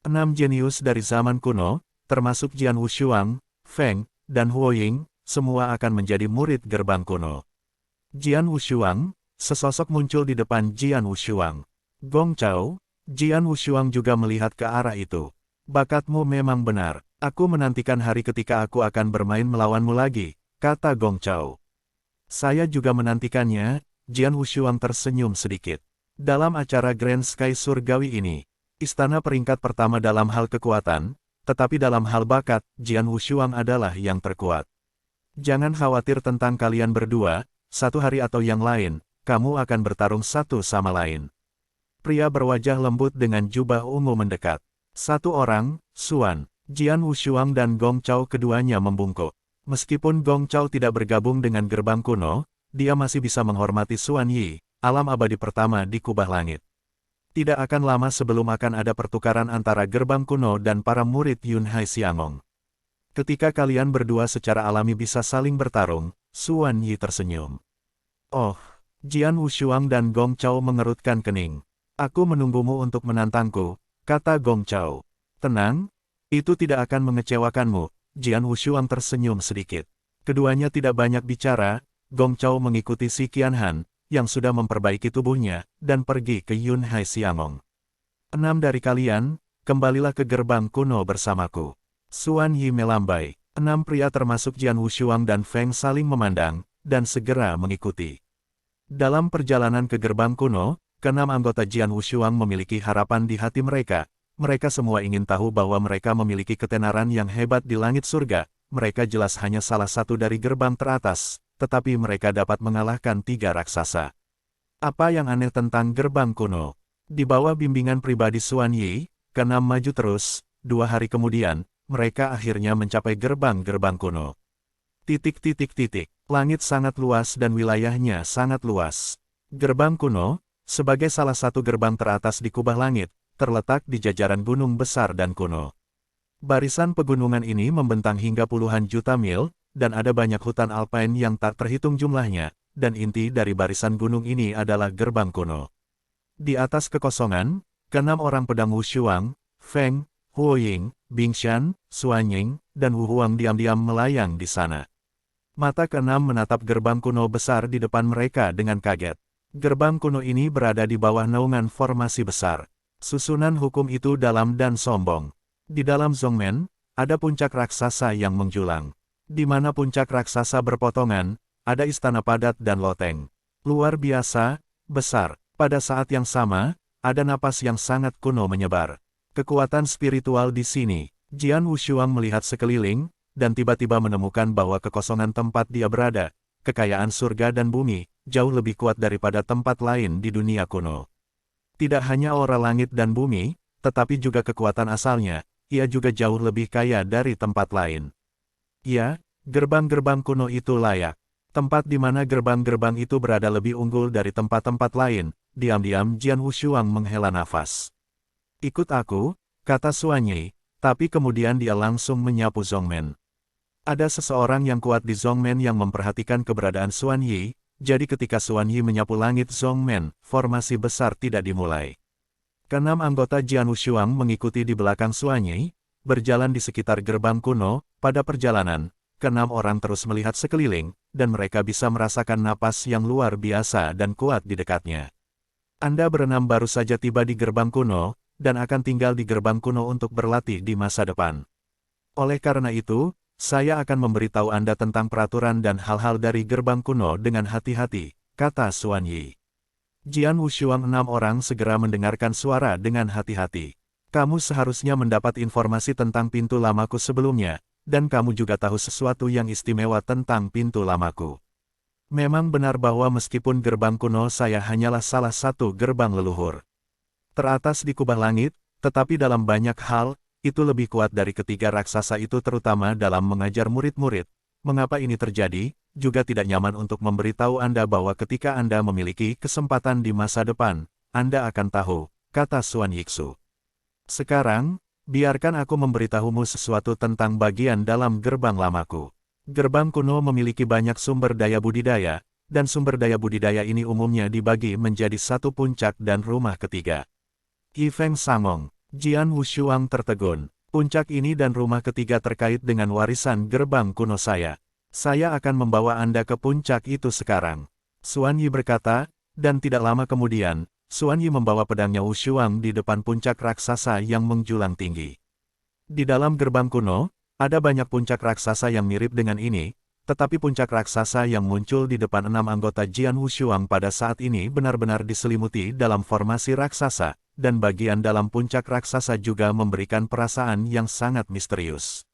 6 jenius dari zaman kuno, termasuk Jian Wushuang, Feng, dan Huo Ying, semua akan menjadi murid gerbang kuno. Jian Wushuang, sesosok muncul di depan Jian Wushuang. Gong Chao, Jian Wushuang juga melihat ke arah itu. Bakatmu memang benar, aku menantikan hari ketika aku akan bermain melawanmu lagi, kata Gong Chao. Saya juga menantikannya. Jian Wushuang tersenyum sedikit. Dalam acara Grand Sky Surgawi ini, istana peringkat pertama dalam hal kekuatan, tetapi dalam hal bakat, Jian Wushuang adalah yang terkuat. Jangan khawatir tentang kalian berdua, satu hari atau yang lain, kamu akan bertarung satu sama lain. Pria berwajah lembut dengan jubah ungu mendekat. Satu orang, Xuan, Jian Wushuang dan Gong Chao keduanya membungkuk. Meskipun Gong Chao tidak bergabung dengan gerbang kuno, dia masih bisa menghormati Xuan Yi, alam abadi pertama di kubah langit. Tidak akan lama sebelum akan ada pertukaran antara gerbang kuno dan para murid Yunhai Xiangong. Ketika kalian berdua secara alami bisa saling bertarung, Xuan Yi tersenyum. Oh, Jian Wushuang dan Gong Chao mengerutkan kening. Aku menunggumu untuk menantangku, kata Gong Chao. Tenang, itu tidak akan mengecewakanmu, Jian Wushuang tersenyum sedikit. Keduanya tidak banyak bicara. Gong Chao mengikuti si Qianhan, yang sudah memperbaiki tubuhnya, dan pergi ke Yunhai Xiangong. 6 dari kalian, kembalilah ke gerbang kuno bersamaku. Xuan Yi melambai. 6 pria termasuk Jian Wushuang dan Feng saling memandang, dan segera mengikuti. Dalam perjalanan ke gerbang kuno, ke-6 anggota Jian Wushuang memiliki harapan di hati mereka. Mereka semua ingin tahu bahwa mereka memiliki ketenaran yang hebat di langit surga. Mereka jelas hanya salah satu dari gerbang teratas, tetapi mereka dapat mengalahkan 3 raksasa. Apa yang aneh tentang gerbang kuno? Di bawah bimbingan pribadi Xuan Yi, ke-6 maju terus. 2 hari kemudian, mereka akhirnya mencapai gerbang-gerbang kuno. Langit sangat luas dan wilayahnya sangat luas. Gerbang kuno, sebagai salah satu gerbang teratas di kubah langit, terletak di jajaran gunung besar dan kuno. Barisan pegunungan ini membentang hingga puluhan juta mil, dan ada banyak hutan alpine yang tak terhitung jumlahnya, dan inti dari barisan gunung ini adalah gerbang kuno. Di atas kekosongan, ke-6 orang pedang Wushuang, Feng, Huo Ying, Bingshan, Xuan Ying, dan Wu Huang diam-diam melayang di sana. Mata ke-6 menatap gerbang kuno besar di depan mereka dengan kaget. Gerbang kuno ini berada di bawah naungan formasi besar. Susunan hukum itu dalam dan sombong. Di dalam Zongmen, ada puncak raksasa yang menjulang. Di mana puncak raksasa berpotongan, ada istana padat dan loteng. Luar biasa, besar. Pada saat yang sama, ada napas yang sangat kuno menyebar. Kekuatan spiritual di sini. Jian Wushuang melihat sekeliling, dan tiba-tiba menemukan bahwa kekosongan tempat dia berada, kekayaan surga dan bumi, jauh lebih kuat daripada tempat lain di dunia kuno. Tidak hanya aura langit dan bumi, tetapi juga kekuatan asalnya, ia juga jauh lebih kaya dari tempat lain. Ya, gerbang-gerbang kuno itu layak. Tempat di mana gerbang-gerbang itu berada lebih unggul dari tempat-tempat lain. Diam-diam Jian Wushuang menghela nafas. Ikut aku, kata Xuan Yi, tapi kemudian dia langsung menyapu Zongmen. Ada seseorang yang kuat di Zongmen yang memperhatikan keberadaan Xuan Yi, jadi ketika Xuan Yi menyapu langit Zongmen, formasi besar tidak dimulai. Ke-6 anggota Jian Wushuang mengikuti di belakang Xuan Yi, berjalan di sekitar gerbang kuno. Pada perjalanan, keenam orang terus melihat sekeliling, dan mereka bisa merasakan napas yang luar biasa dan kuat di dekatnya. Anda berenam baru saja tiba di gerbang kuno, dan akan tinggal di gerbang kuno untuk berlatih di masa depan. Oleh karena itu, saya akan memberitahu Anda tentang peraturan dan hal-hal dari gerbang kuno dengan hati-hati, kata Xuan Yi. Jian Wushuang. 6 orang segera mendengarkan suara dengan hati-hati. Kamu seharusnya mendapat informasi tentang pintu lamaku sebelumnya, dan kamu juga tahu sesuatu yang istimewa tentang pintu lamaku. Memang benar bahwa meskipun gerbang kuno saya hanyalah salah satu gerbang leluhur teratas di kubah langit, tetapi dalam banyak hal, itu lebih kuat dari ketiga raksasa itu terutama dalam mengajar murid-murid. Mengapa ini terjadi? Juga tidak nyaman untuk memberitahu Anda bahwa ketika Anda memiliki kesempatan di masa depan, Anda akan tahu, kata Xuan Yixu. Sekarang, biarkan aku memberitahumu sesuatu tentang bagian dalam gerbang lamaku. Gerbang kuno memiliki banyak sumber daya budidaya, dan sumber daya budidaya ini umumnya dibagi menjadi satu puncak dan rumah ketiga. Yi Feng Sangong, Jian Wushuang tertegun. Puncak ini dan rumah ketiga terkait dengan warisan gerbang kuno saya. Saya akan membawa Anda ke puncak itu sekarang. Xuan Yi berkata, dan tidak lama kemudian, Xuan Yi membawa pedangnya Wushuang di depan puncak raksasa yang menjulang tinggi. Di dalam gerbang kuno, ada banyak puncak raksasa yang mirip dengan ini, tetapi puncak raksasa yang muncul di depan 6 anggota Jian Wushuang pada saat ini benar-benar diselimuti dalam formasi raksasa, dan bagian dalam puncak raksasa juga memberikan perasaan yang sangat misterius.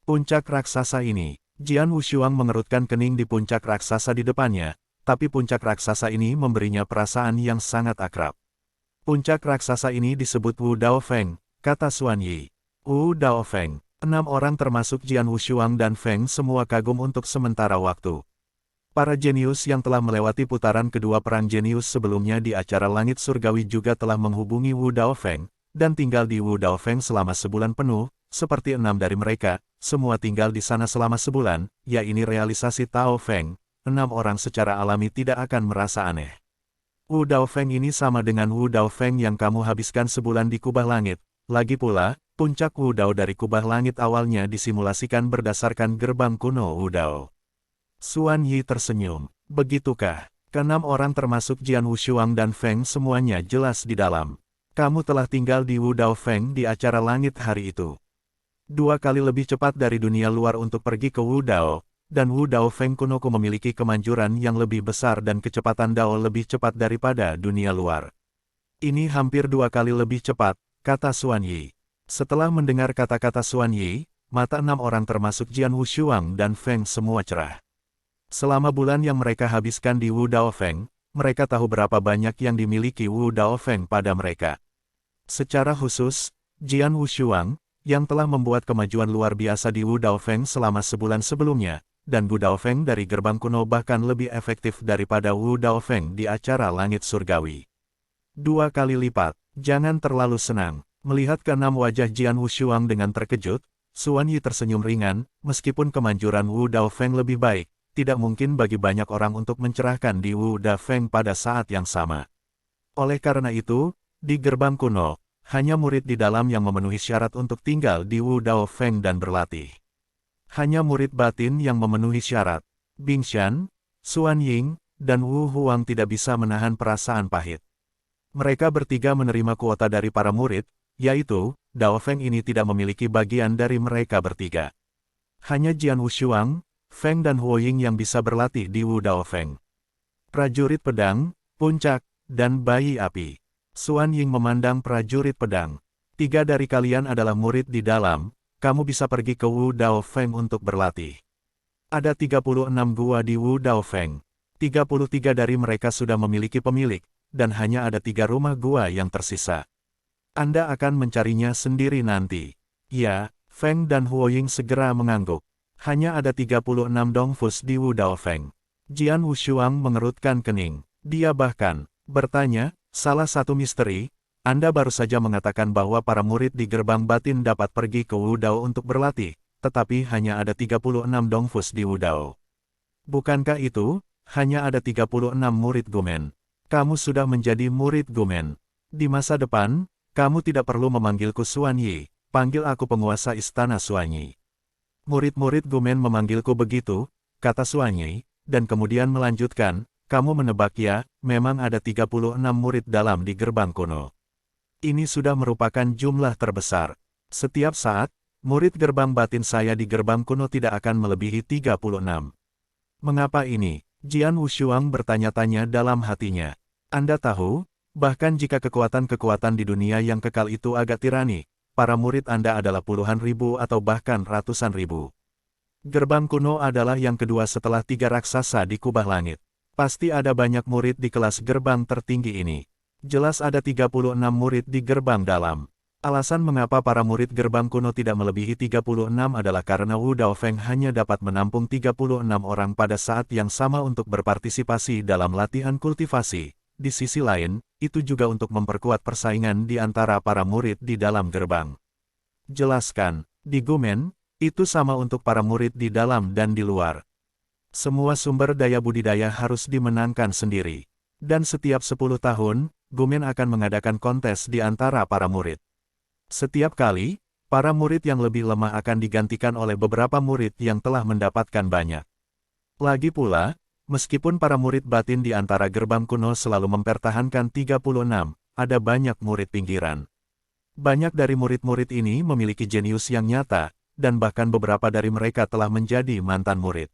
Puncak raksasa ini, Jian Wushuang mengerutkan kening di puncak raksasa di depannya, tapi puncak raksasa ini memberinya perasaan yang sangat akrab. Puncak raksasa ini disebut Wu Dao Feng, kata Xuan Yi. Wu Dao Feng. 6 orang termasuk Jian Wushuang dan Feng semua kagum untuk sementara waktu. Para jenius yang telah melewati putaran kedua perang jenius sebelumnya di acara Langit Surgawi juga telah menghubungi Wu Dao Feng, dan tinggal di Wu Dao Feng selama sebulan penuh, seperti 6 dari mereka, semua tinggal di sana selama sebulan, ya ini realisasi Tao Feng. 6 orang secara alami tidak akan merasa aneh. Wu Dao Feng ini sama dengan Wu Dao Feng yang kamu habiskan sebulan di kubah langit. Lagi pula, puncak Wu Dao dari kubah langit awalnya disimulasikan berdasarkan gerbang kuno Wu Dao. Xuan Yi tersenyum. Begitukah? Keenam orang termasuk Jian Wushuang dan Feng semuanya jelas di dalam. Kamu telah tinggal di Wu Dao Feng di acara langit hari itu. 2 kali lebih cepat dari dunia luar untuk pergi ke Wu Dao. Dan Wu Dao Feng kunoku memiliki kemanjuran yang lebih besar dan kecepatan Dao lebih cepat daripada dunia luar. Ini hampir 2 kali lebih cepat, kata Xuan Yi. Setelah mendengar kata-kata Xuan Yi, mata 6 orang termasuk Jian Wushuang dan Feng semua cerah. Selama bulan yang mereka habiskan di Wu Dao Feng, mereka tahu berapa banyak yang dimiliki Wu Dao Feng pada mereka. Secara khusus, Jian Wushuang, yang telah membuat kemajuan luar biasa di Wu Dao Feng selama sebulan sebelumnya, dan Wu Dao Feng dari gerbang kuno bahkan lebih efektif daripada Wu Dao Feng di acara Langit Surgawi. 2 kali lipat. Jangan terlalu senang. Melihat keenam wajah Jian Wushuang dengan terkejut, Xuan Yi tersenyum ringan. Meskipun kemanjuran Wu Dao Feng lebih baik, tidak mungkin bagi banyak orang untuk mencerahkan di Wu Dao Feng pada saat yang sama. Oleh karena itu, di gerbang kuno, hanya murid di dalam yang memenuhi syarat untuk tinggal di Wu Dao Feng dan berlatih. Hanya murid batin yang memenuhi syarat. Bing Shan, Xuan Ying, dan Wu Huang tidak bisa menahan perasaan pahit. Mereka bertiga menerima kuota dari para murid, yaitu, Dao Feng ini tidak memiliki bagian dari mereka bertiga. Hanya Jian Wushuang, Feng dan Huo Ying yang bisa berlatih di Wu Dao Feng. Prajurit pedang, puncak, dan bayi api. Xuan Ying memandang prajurit pedang. 3 dari kalian adalah murid di dalam. Kamu bisa pergi ke Wu Dao Feng untuk berlatih. Ada 36 gua di Wu Dao Feng. 33 dari mereka sudah memiliki pemilik, dan hanya ada 3 rumah gua yang tersisa. Anda akan mencarinya sendiri nanti. Ya, Feng dan Huo Ying segera mengangguk. Hanya ada 36 dongfus di Wu Dao Feng. Jian Wushuang mengerutkan kening. Dia bahkan bertanya, salah satu misteri, Anda baru saja mengatakan bahwa para murid di gerbang batin dapat pergi ke Wu Dao untuk berlatih, tetapi hanya ada 36 dongfus di Wu Dao. Bukankah itu, hanya ada 36 murid Gumen? Kamu sudah menjadi murid Gumen. Di masa depan, kamu tidak perlu memanggilku Xuan Yi, panggil aku penguasa istana Xuanyi. Murid-murid Gumen memanggilku begitu, kata Xuanyi, dan kemudian melanjutkan, kamu menebak ya, memang ada 36 murid dalam di gerbang kuno. Ini sudah merupakan jumlah terbesar. Setiap saat, murid gerbang batin saya di gerbang kuno tidak akan melebihi 36. Mengapa ini? Jian Wushuang bertanya-tanya dalam hatinya. Anda tahu, bahkan jika kekuatan-kekuatan di dunia yang kekal itu agak tirani, para murid Anda adalah puluhan ribu atau bahkan ratusan ribu. Gerbang kuno adalah yang kedua setelah 3 raksasa di kubah langit. Pasti ada banyak murid di kelas gerbang tertinggi ini. Jelas ada 36 murid di gerbang dalam. Alasan mengapa para murid gerbang kuno tidak melebihi 36 adalah karena Wu Daofeng hanya dapat menampung 36 orang pada saat yang sama untuk berpartisipasi dalam latihan kultivasi. Di sisi lain, itu juga untuk memperkuat persaingan di antara para murid di dalam gerbang. Jelaskan, di Gumen, itu sama untuk para murid di dalam dan di luar. Semua sumber daya budidaya harus dimenangkan sendiri. Dan setiap 10 tahun, Gumen akan mengadakan kontes di antara para murid. Setiap kali, para murid yang lebih lemah akan digantikan oleh beberapa murid yang telah mendapatkan banyak. Lagi pula, meskipun para murid batin di antara gerbang kuno selalu mempertahankan 36, ada banyak murid pinggiran. Banyak dari murid-murid ini memiliki jenius yang nyata, dan bahkan beberapa dari mereka telah menjadi mantan murid.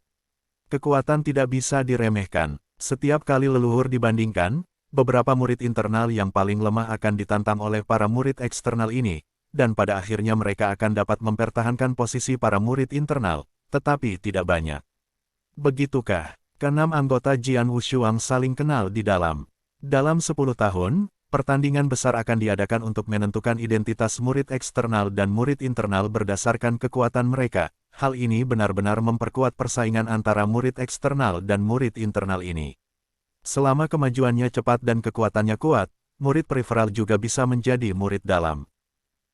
Kekuatan tidak bisa diremehkan. Setiap kali leluhur dibandingkan, beberapa murid internal yang paling lemah akan ditantang oleh para murid eksternal ini, dan pada akhirnya mereka akan dapat mempertahankan posisi para murid internal, tetapi tidak banyak. Begitukah? Keenam anggota Jian Wushuang saling kenal di dalam. Dalam 10 tahun, pertandingan besar akan diadakan untuk menentukan identitas murid eksternal dan murid internal berdasarkan kekuatan mereka. Hal ini benar-benar memperkuat persaingan antara murid eksternal dan murid internal ini. Selama kemajuannya cepat dan kekuatannya kuat, murid periferal juga bisa menjadi murid dalam.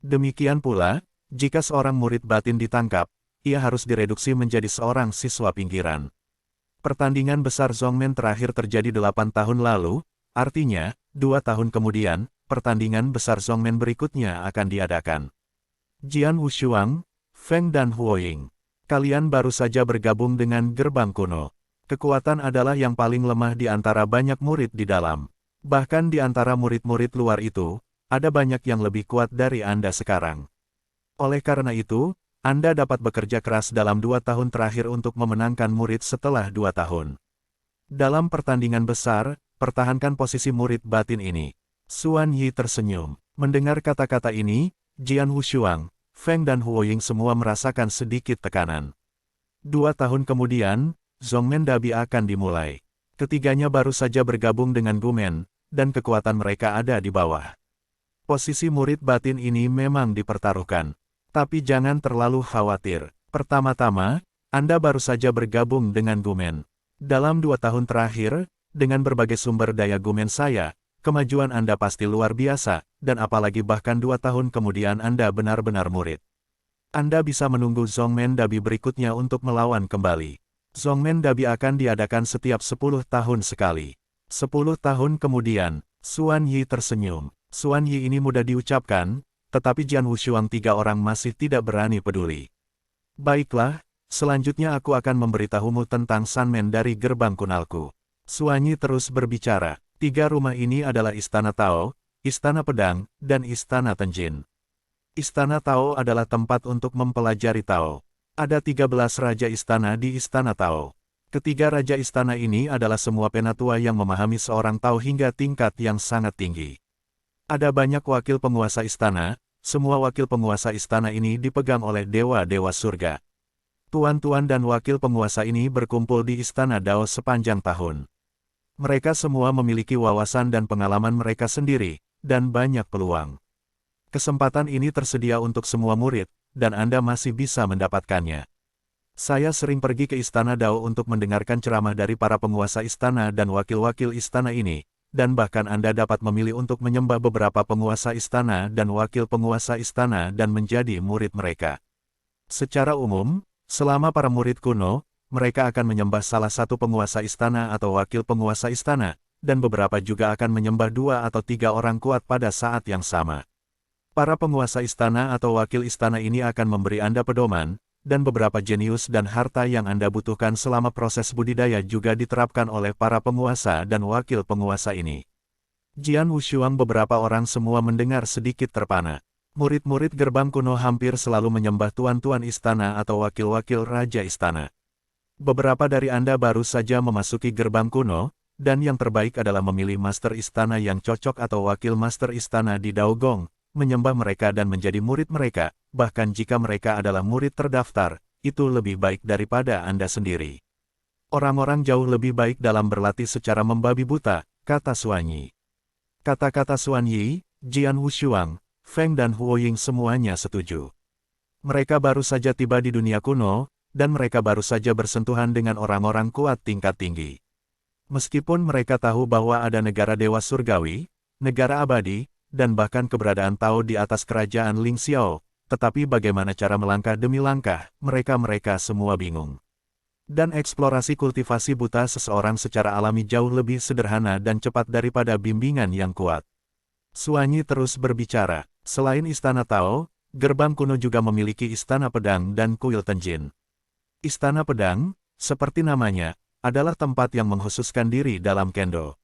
Demikian pula, jika seorang murid batin ditangkap, ia harus direduksi menjadi seorang siswa pinggiran. Pertandingan besar Zhongmen terakhir terjadi 8 tahun lalu, artinya, 2 tahun kemudian, pertandingan besar Zhongmen berikutnya akan diadakan. Jian Wushuang, Feng dan Huoying, kalian baru saja bergabung dengan gerbang kuno. Kekuatan adalah yang paling lemah di antara banyak murid di dalam. Bahkan di antara murid-murid luar itu, ada banyak yang lebih kuat dari Anda sekarang. Oleh karena itu, Anda dapat bekerja keras dalam 2 tahun terakhir untuk memenangkan murid setelah 2 tahun. Dalam pertandingan besar, pertahankan posisi murid batin ini. Xuan Yi tersenyum. Mendengar kata-kata ini, Jian Wushuang, Feng dan Huoying semua merasakan sedikit tekanan. 2 tahun kemudian, Zhongmen Dabi akan dimulai. Ketiganya baru saja bergabung dengan Gumen, dan kekuatan mereka ada di bawah. Posisi murid batin ini memang dipertaruhkan. Tapi jangan terlalu khawatir. Pertama-tama, Anda baru saja bergabung dengan Gumen. Dalam 2 tahun terakhir, dengan berbagai sumber daya Gumen saya, kemajuan Anda pasti luar biasa, dan apalagi bahkan 2 tahun kemudian Anda benar-benar murid. Anda bisa menunggu Zhongmen Dabi berikutnya untuk melawan kembali. Zhongmen Dabi akan diadakan setiap 10 tahun sekali. 10 tahun kemudian, Xuan Yi tersenyum. Xuan Yi ini mudah diucapkan, tetapi Jian Wushuang 3 orang masih tidak berani peduli. Baiklah, selanjutnya aku akan memberitahumu tentang Sanmen dari gerbang kunalku. Xuan Yi terus berbicara. 3 rumah ini adalah Istana Tao, Istana Pedang, dan Istana Tenjin. Istana Tao adalah tempat untuk mempelajari Tao. Ada 13 raja istana di Istana Tao. Ketiga raja istana ini adalah semua penatua yang memahami seorang Tao hingga tingkat yang sangat tinggi. Ada banyak wakil penguasa istana, semua wakil penguasa istana ini dipegang oleh dewa-dewa surga. Tuan-tuan dan wakil penguasa ini berkumpul di Istana Dao sepanjang tahun. Mereka semua memiliki wawasan dan pengalaman mereka sendiri, dan banyak peluang. Kesempatan ini tersedia untuk semua murid, dan Anda masih bisa mendapatkannya. Saya sering pergi ke Istana Dao untuk mendengarkan ceramah dari para penguasa istana dan wakil-wakil istana ini, dan bahkan Anda dapat memilih untuk menyembah beberapa penguasa istana dan wakil penguasa istana dan menjadi murid mereka. Secara umum, selama para murid kuno, mereka akan menyembah salah satu penguasa istana atau wakil penguasa istana, dan beberapa juga akan menyembah 2 atau 3 orang kuat pada saat yang sama. Para penguasa istana atau wakil istana ini akan memberi Anda pedoman, dan beberapa jenius dan harta yang Anda butuhkan selama proses budidaya juga diterapkan oleh para penguasa dan wakil penguasa ini. Jian Wushuang beberapa orang semua mendengar sedikit terpana. Murid-murid gerbang kuno hampir selalu menyembah tuan-tuan istana atau wakil-wakil raja istana. Beberapa dari Anda baru saja memasuki gerbang kuno, dan yang terbaik adalah memilih master istana yang cocok atau wakil master istana di Daogong, menyembah mereka dan menjadi murid mereka, bahkan jika mereka adalah murid terdaftar, itu lebih baik daripada Anda sendiri. Orang-orang jauh lebih baik dalam berlatih secara membabi buta, kata Xuan Yi. Kata-kata Xuan Yi, Jian Wushuang, Feng dan Huo Ying semuanya setuju. Mereka baru saja tiba di dunia kuno, dan mereka baru saja bersentuhan dengan orang-orang kuat tingkat tinggi. Meskipun mereka tahu bahwa ada negara dewa surgawi, negara abadi, dan bahkan keberadaan Tao di atas kerajaan Ling Xiao, tetapi bagaimana cara melangkah demi langkah, mereka semua bingung. Dan eksplorasi kultivasi buta seseorang secara alami jauh lebih sederhana dan cepat daripada bimbingan yang kuat. Xuan Yi terus berbicara, selain istana Tao, gerbang kuno juga memiliki istana pedang dan kuil Tenjin. Istana pedang, seperti namanya, adalah tempat yang mengkhususkan diri dalam kendo.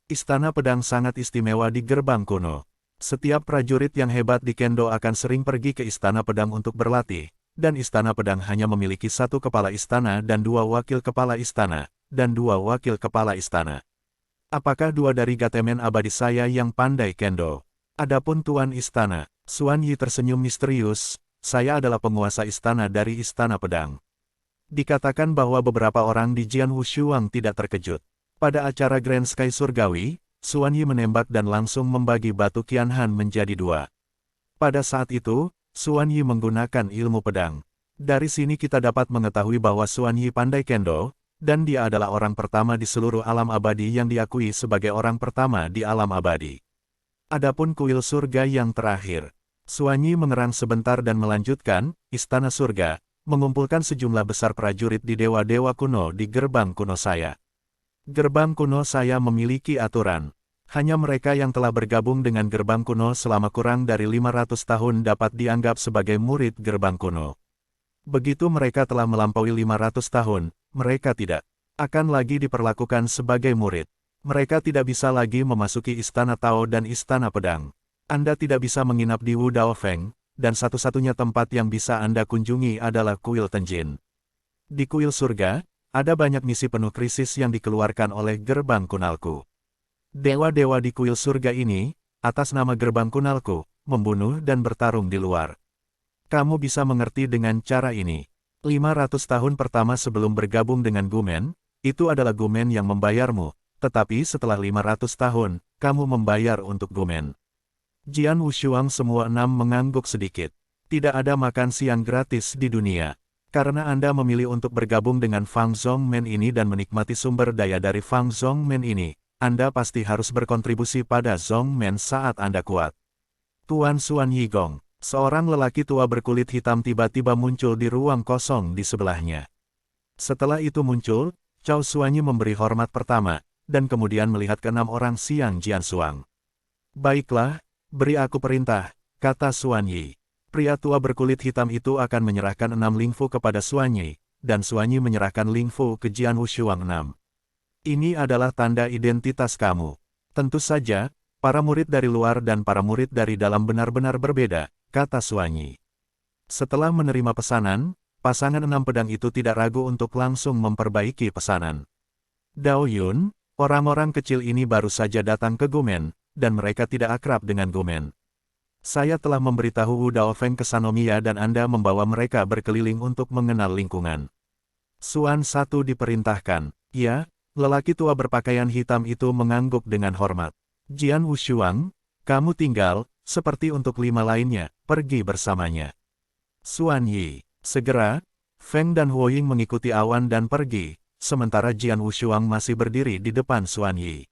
Istana pedang sangat istimewa di gerbang kuno. Setiap prajurit yang hebat di kendo akan sering pergi ke istana pedang untuk berlatih, dan istana pedang hanya memiliki satu kepala istana dan dua wakil kepala istana, Apakah dua dari gatemen abadi saya yang pandai kendo? Adapun tuan istana, Xuan Yi tersenyum misterius, saya adalah penguasa istana dari istana pedang. Dikatakan bahwa beberapa orang di Jian Wushuang tidak terkejut. Pada acara Grand Sky Surgawi, Xuan Yi menembak dan langsung membagi batu Qianhan menjadi dua. Pada saat itu, Xuan Yi menggunakan ilmu pedang. Dari sini kita dapat mengetahui bahwa Xuan Yi pandai kendo, dan dia adalah orang pertama di seluruh alam abadi yang diakui sebagai orang pertama di alam abadi. Adapun kuil surga yang terakhir, Xuan Yi mengerang sebentar dan melanjutkan, istana surga, mengumpulkan sejumlah besar prajurit di dewa-dewa kuno di gerbang kuno saya. Gerbang kuno saya memiliki aturan. Hanya mereka yang telah bergabung dengan gerbang kuno selama kurang dari 500 tahun dapat dianggap sebagai murid gerbang kuno. Begitu mereka telah melampaui 500 tahun, mereka tidak akan lagi diperlakukan sebagai murid. Mereka tidak bisa lagi memasuki istana Tao dan istana pedang. Anda tidak bisa menginap di Wu Daofeng, dan satu-satunya tempat yang bisa Anda kunjungi adalah kuil Tenjin. Di kuil surga, ada banyak misi penuh krisis yang dikeluarkan oleh gerbang kunalku. Dewa-dewa di kuil surga ini, atas nama gerbang kunalku, membunuh dan bertarung di luar. Kamu bisa mengerti dengan cara ini. 500 tahun pertama sebelum bergabung dengan Gumen, itu adalah Gumen yang membayarmu, tetapi setelah 500 tahun, kamu membayar untuk Gumen. Jian Wushuang semua enam mengangguk sedikit. Tidak ada makan siang gratis di dunia. Karena Anda memilih untuk bergabung dengan Fang Zhongmen ini dan menikmati sumber daya dari Fang Zhongmen ini, Anda pasti harus berkontribusi pada Zhongmen saat Anda kuat. Tuan Xuan Yigong, seorang lelaki tua berkulit hitam tiba-tiba muncul di ruang kosong di sebelahnya. Setelah itu muncul, Cao Xuanyi memberi hormat pertama, dan kemudian melihat ke-6 orang Xiang Jiansuang. Baiklah, beri aku perintah, kata Xuan Yi. Pria tua berkulit hitam itu akan menyerahkan 6 Lingfu kepada Xuan Yi, dan Xuan Yi menyerahkan Lingfu ke Jian Wushuang 6. Ini adalah tanda identitas kamu. Tentu saja, para murid dari luar dan para murid dari dalam benar-benar berbeda, kata Xuan Yi. Setelah menerima pesanan, pasangan 6 pedang itu tidak ragu untuk langsung memperbaiki pesanan. Dao Yun, orang-orang kecil ini baru saja datang ke Gumen, dan mereka tidak akrab dengan Gumen. Saya telah memberitahu Wu Daofeng ke Sanomia dan Anda membawa mereka berkeliling untuk mengenal lingkungan. Xuan satu diperintahkan. Ya, lelaki tua berpakaian hitam itu mengangguk dengan hormat. Jian Wushuang, kamu tinggal, seperti untuk 5 lainnya, pergi bersamanya. Xuan Yi, segera, Feng dan Huo Ying mengikuti awan dan pergi, sementara Jian Wushuang masih berdiri di depan Xuan Yi.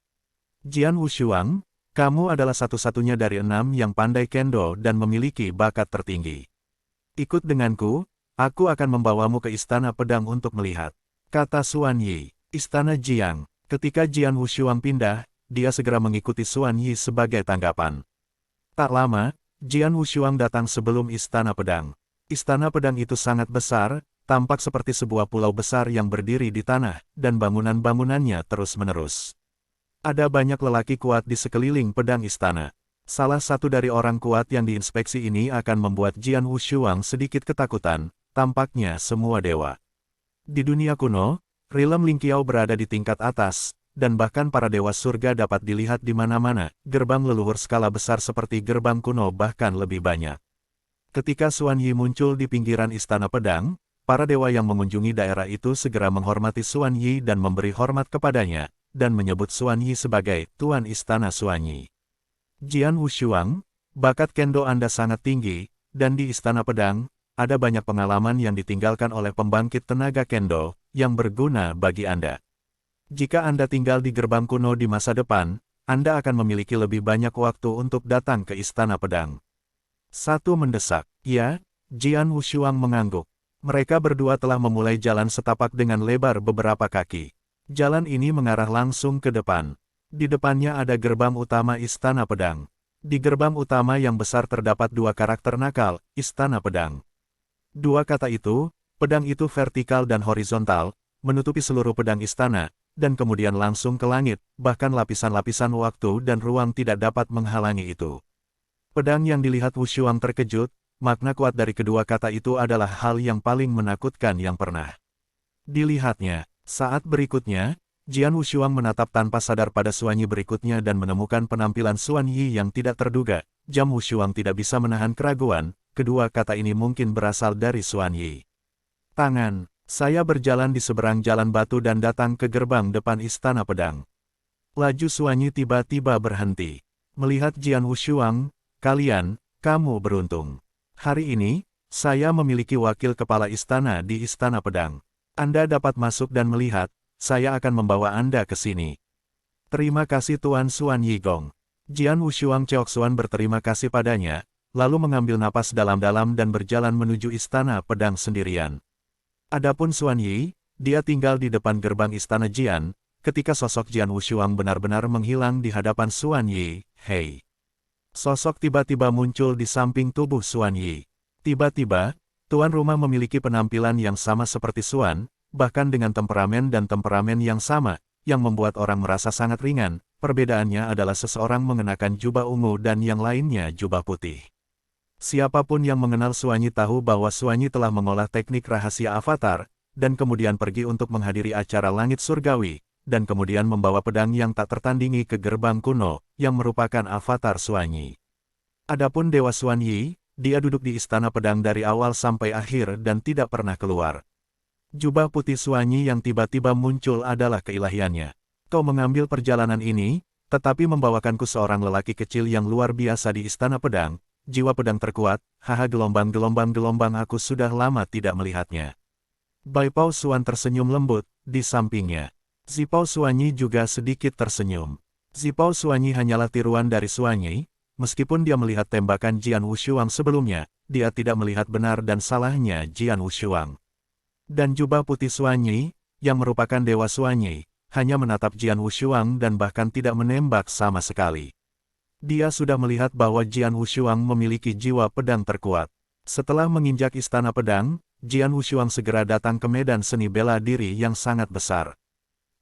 Jian Wushuang, kamu adalah satu-satunya dari 6 yang pandai kendo dan memiliki bakat tertinggi. Ikut denganku, aku akan membawamu ke istana pedang untuk melihat, kata Xuan Yi. Istana Jiang. Ketika Jian Wushuang pindah, dia segera mengikuti Xuan Yi sebagai tanggapan. Tak lama, Jian Wushuang datang sebelum Istana Pedang. Istana Pedang itu sangat besar, tampak seperti sebuah pulau besar yang berdiri di tanah, dan bangunan-bangunannya terus-menerus. Ada banyak lelaki kuat di sekeliling pedang istana. Salah satu dari orang kuat yang diinspeksi ini akan membuat Jian Wushuang sedikit ketakutan, tampaknya semua dewa. Di dunia kuno, Rilem Lingqiao berada di tingkat atas, dan bahkan para dewa surga dapat dilihat di mana-mana, gerbang leluhur skala besar seperti gerbang kuno bahkan lebih banyak. Ketika Xuan Yi muncul di pinggiran Istana Pedang, para dewa yang mengunjungi daerah itu segera menghormati Xuan Yi dan memberi hormat kepadanya, dan menyebut Xuan Yi sebagai Tuan Istana Xuan Yi. Jian Wushuang, bakat kendo Anda sangat tinggi, dan di Istana Pedang, ada banyak pengalaman yang ditinggalkan oleh pembangkit tenaga kendo, yang berguna bagi Anda. Jika Anda tinggal di gerbang kuno di masa depan, Anda akan memiliki lebih banyak waktu untuk datang ke Istana Pedang. Satu mendesak. Ya, Jian Wushuang mengangguk. Mereka berdua telah memulai jalan setapak dengan lebar beberapa kaki. Jalan ini mengarah langsung ke depan. Di depannya ada gerbang utama Istana Pedang. Di gerbang utama yang besar terdapat dua karakter nakal, Istana Pedang. Dua kata itu, pedang itu vertikal dan horizontal, menutupi seluruh pedang istana, dan kemudian langsung ke langit, bahkan lapisan-lapisan waktu dan ruang tidak dapat menghalangi itu. Pedang yang dilihat Wushuang terkejut, makna kuat dari kedua kata itu adalah hal yang paling menakutkan yang pernah dilihatnya. Saat berikutnya, Jian Wushuang menatap tanpa sadar pada Xuan Yi berikutnya dan menemukan penampilan Xuan Yi yang tidak terduga. Jam Wushuang tidak bisa menahan keraguan, kedua kata ini mungkin berasal dari Xuan Yi. Tangan. Saya berjalan di seberang jalan batu dan datang ke gerbang depan Istana Pedang. Laju Xuan Yi tiba-tiba berhenti. Melihat Jian Wushuang, kamu beruntung. Hari ini, saya memiliki wakil kepala istana di Istana Pedang. Anda dapat masuk dan melihat, saya akan membawa Anda ke sini. Terima kasih Tuan Xuan Yi Gong. Jian Wushuang Cheoksuan berterima kasih padanya, lalu mengambil napas dalam-dalam dan berjalan menuju Istana Pedang sendirian. Adapun Xuan Yi, dia tinggal di depan gerbang Istana Jian, ketika sosok Jian Wushuang benar-benar menghilang di hadapan Xuan Yi. Hei! Sosok tiba-tiba muncul di samping tubuh Xuan Yi. Tiba-tiba, tuan rumah memiliki penampilan yang sama seperti Xuan, bahkan dengan temperamen dan temperamen yang sama, yang membuat orang merasa sangat ringan. Perbedaannya adalah seseorang mengenakan jubah ungu dan yang lainnya jubah putih. Siapapun yang mengenal Xuan Yi tahu bahwa Xuan Yi telah mengolah teknik rahasia avatar, dan kemudian pergi untuk menghadiri acara langit surgawi, dan kemudian membawa pedang yang tak tertandingi ke gerbang kuno, yang merupakan avatar Xuan Yi. Adapun Dewa Xuan Yi, dia duduk di Istana Pedang dari awal sampai akhir dan tidak pernah keluar. Jubah putih Xuan Yi yang tiba-tiba muncul adalah keilahiannya. Kau mengambil perjalanan ini, tetapi membawakanku seorang lelaki kecil yang luar biasa di Istana Pedang, jiwa pedang terkuat, haha gelombang aku sudah lama tidak melihatnya. Bai Pao Xuan tersenyum lembut, di sampingnya. Zipao Xuan Yi juga sedikit tersenyum. Zipao Xuan Yi hanyalah tiruan dari Xuan Yi, meskipun dia melihat tembakan Jian Wushuang sebelumnya, dia tidak melihat benar dan salahnya Jian Wushuang. Dan jubah putih Xuan Yi, yang merupakan Dewa Xuan Yi, hanya menatap Jian Wushuang dan bahkan tidak menembak sama sekali. Dia sudah melihat bahwa Jian Wushuang memiliki jiwa pedang terkuat. Setelah menginjak Istana Pedang, Jian Wushuang segera datang ke medan seni bela diri yang sangat besar.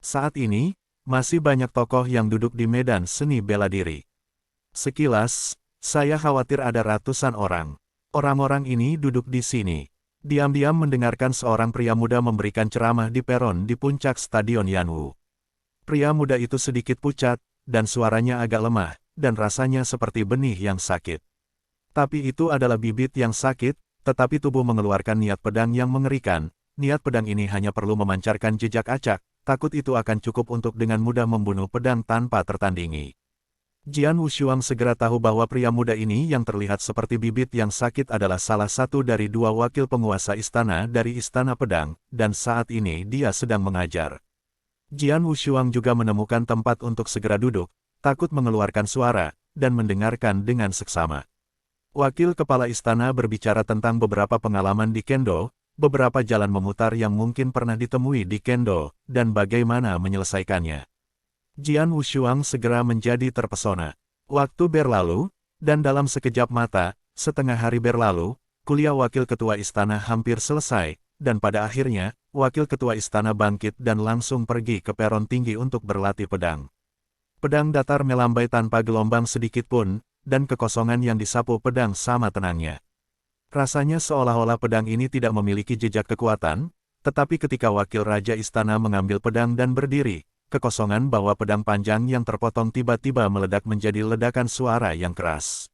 Saat ini, masih banyak tokoh yang duduk di medan seni bela diri. Sekilas, saya khawatir ada ratusan orang. Orang-orang ini duduk di sini. Diam-diam mendengarkan seorang pria muda memberikan ceramah di peron di puncak Stadion Yanwu. Pria muda itu sedikit pucat, dan suaranya agak lemah, dan rasanya seperti benih yang sakit. Tapi itu adalah bibit yang sakit, tetapi tubuh mengeluarkan niat pedang yang mengerikan. Niat pedang ini hanya perlu memancarkan jejak acak, takut itu akan cukup untuk dengan mudah membunuh pedang tanpa tertandingi. Jian Wushuang segera tahu bahwa pria muda ini yang terlihat seperti bibit yang sakit adalah salah satu dari dua wakil penguasa istana dari Istana Pedang, dan saat ini dia sedang mengajar. Jian Wushuang juga menemukan tempat untuk segera duduk, takut mengeluarkan suara, dan mendengarkan dengan seksama. Wakil kepala istana berbicara tentang beberapa pengalaman di kendo, beberapa jalan memutar yang mungkin pernah ditemui di kendo, dan bagaimana menyelesaikannya. Jian Wushuang segera menjadi terpesona. Waktu berlalu, Dan dalam sekejap mata, setengah hari berlalu, kuliah wakil ketua istana hampir selesai, dan pada akhirnya, wakil ketua istana bangkit dan langsung pergi ke peron tinggi untuk berlatih pedang. Pedang datar melambai tanpa gelombang sedikit pun, dan kekosongan yang disapu pedang sama tenangnya. Rasanya seolah-olah pedang ini tidak memiliki jejak kekuatan, tetapi ketika wakil raja istana mengambil pedang dan berdiri, kekosongan bawah pedang panjang yang terpotong tiba-tiba meledak menjadi ledakan suara yang keras.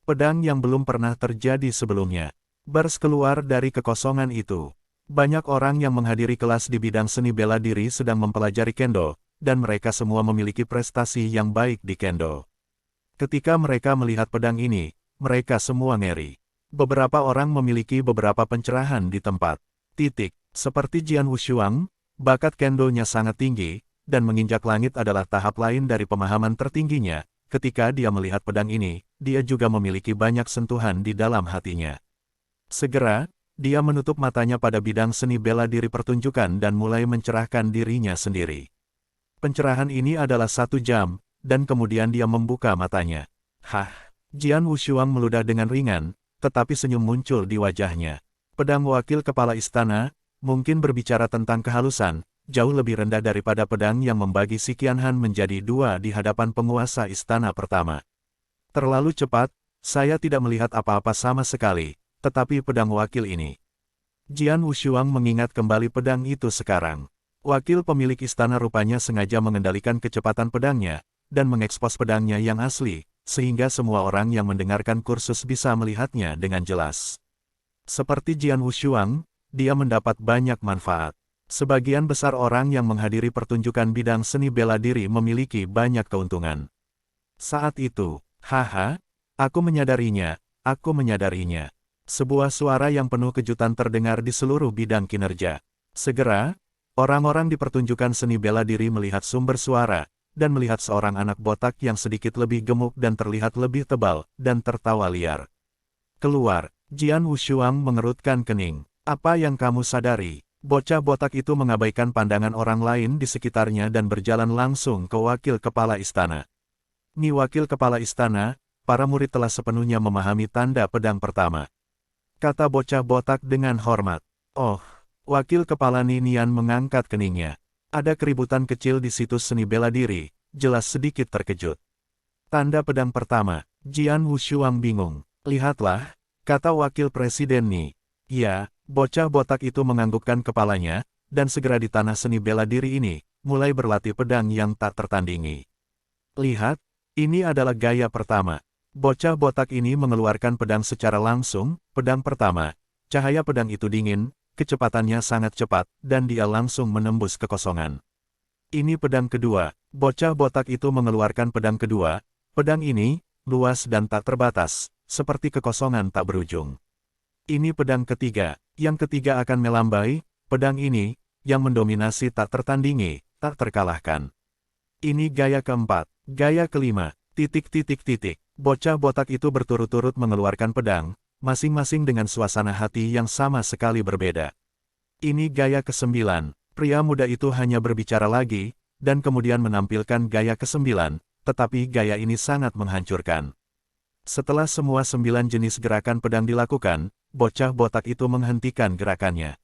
Pedang yang belum pernah terjadi sebelumnya, bars keluar dari kekosongan itu. Banyak orang yang menghadiri kelas di bidang seni bela diri sedang mempelajari kendo, dan mereka semua memiliki prestasi yang baik di kendo. Ketika mereka melihat pedang ini, mereka semua ngeri. Beberapa orang memiliki beberapa pencerahan di tempat. Seperti Jian Wushuang, bakat kendonya sangat tinggi, dan menginjak langit adalah tahap lain dari pemahaman tertingginya. Ketika dia melihat pedang ini, dia juga memiliki banyak sentuhan di dalam hatinya. Segera, dia menutup matanya pada bidang seni bela diri pertunjukan dan mulai mencerahkan dirinya sendiri. Pencerahan ini adalah 1 jam, dan kemudian dia membuka matanya. Jian Wushuang meludah dengan ringan, tetapi senyum muncul di wajahnya. Pedang wakil kepala istana, mungkin berbicara tentang kehalusan, jauh lebih rendah daripada pedang yang membagi si Qianhan menjadi 2 di hadapan penguasa istana pertama. Terlalu cepat, saya tidak melihat apa-apa sama sekali, tetapi pedang wakil ini. Jian Wushuang mengingat kembali pedang itu sekarang. Wakil pemilik istana rupanya sengaja mengendalikan kecepatan pedangnya, dan mengekspos pedangnya yang asli, sehingga semua orang yang mendengarkan kursus bisa melihatnya dengan jelas. Seperti Jian Wushuang, dia mendapat banyak manfaat. Sebagian besar orang yang menghadiri pertunjukan bidang seni bela diri memiliki banyak keuntungan. Saat itu, aku menyadarinya, aku menyadarinya. Sebuah suara yang penuh kejutan terdengar di seluruh bidang kinerja. Segera, orang-orang di pertunjukan seni bela diri melihat sumber suara, dan melihat seorang anak botak yang sedikit lebih gemuk dan terlihat lebih tebal, dan tertawa liar. Keluar, Jian Wushuang mengerutkan kening. Apa yang kamu sadari? Bocah botak itu mengabaikan pandangan orang lain di sekitarnya dan berjalan langsung ke wakil kepala istana. Ni wakil kepala istana, para murid telah sepenuhnya memahami tanda pedang pertama. Kata bocah botak dengan hormat. Oh, wakil kepala Ninian mengangkat keningnya. Ada keributan kecil di situs seni bela diri, jelas sedikit terkejut. Tanda pedang pertama, Jian Wushuang bingung. Lihatlah, kata wakil presiden Ni. Ya, bocah botak itu menganggukkan kepalanya, dan segera di tanah seni bela diri ini, mulai berlatih pedang yang tak tertandingi. Lihat, ini adalah gaya pertama. Bocah botak ini mengeluarkan pedang secara langsung, pedang pertama. Cahaya pedang itu dingin, kecepatannya sangat cepat, dan dia langsung menembus kekosongan. Ini pedang kedua. Bocah botak itu mengeluarkan pedang kedua. Pedang ini, luas dan tak terbatas, seperti kekosongan tak berujung. Ini pedang ketiga. Yang ketiga akan melambai, pedang ini, yang mendominasi tak tertandingi, tak terkalahkan. Ini gaya keempat. Gaya kelima. Bocah botak itu berturut-turut mengeluarkan pedang, masing-masing dengan suasana hati yang sama sekali berbeda. Ini gaya ke-9. Pria muda itu hanya berbicara lagi, dan kemudian menampilkan gaya ke-9, tetapi gaya ini sangat menghancurkan. Setelah semua 9 jenis gerakan pedang dilakukan, bocah botak itu menghentikan gerakannya.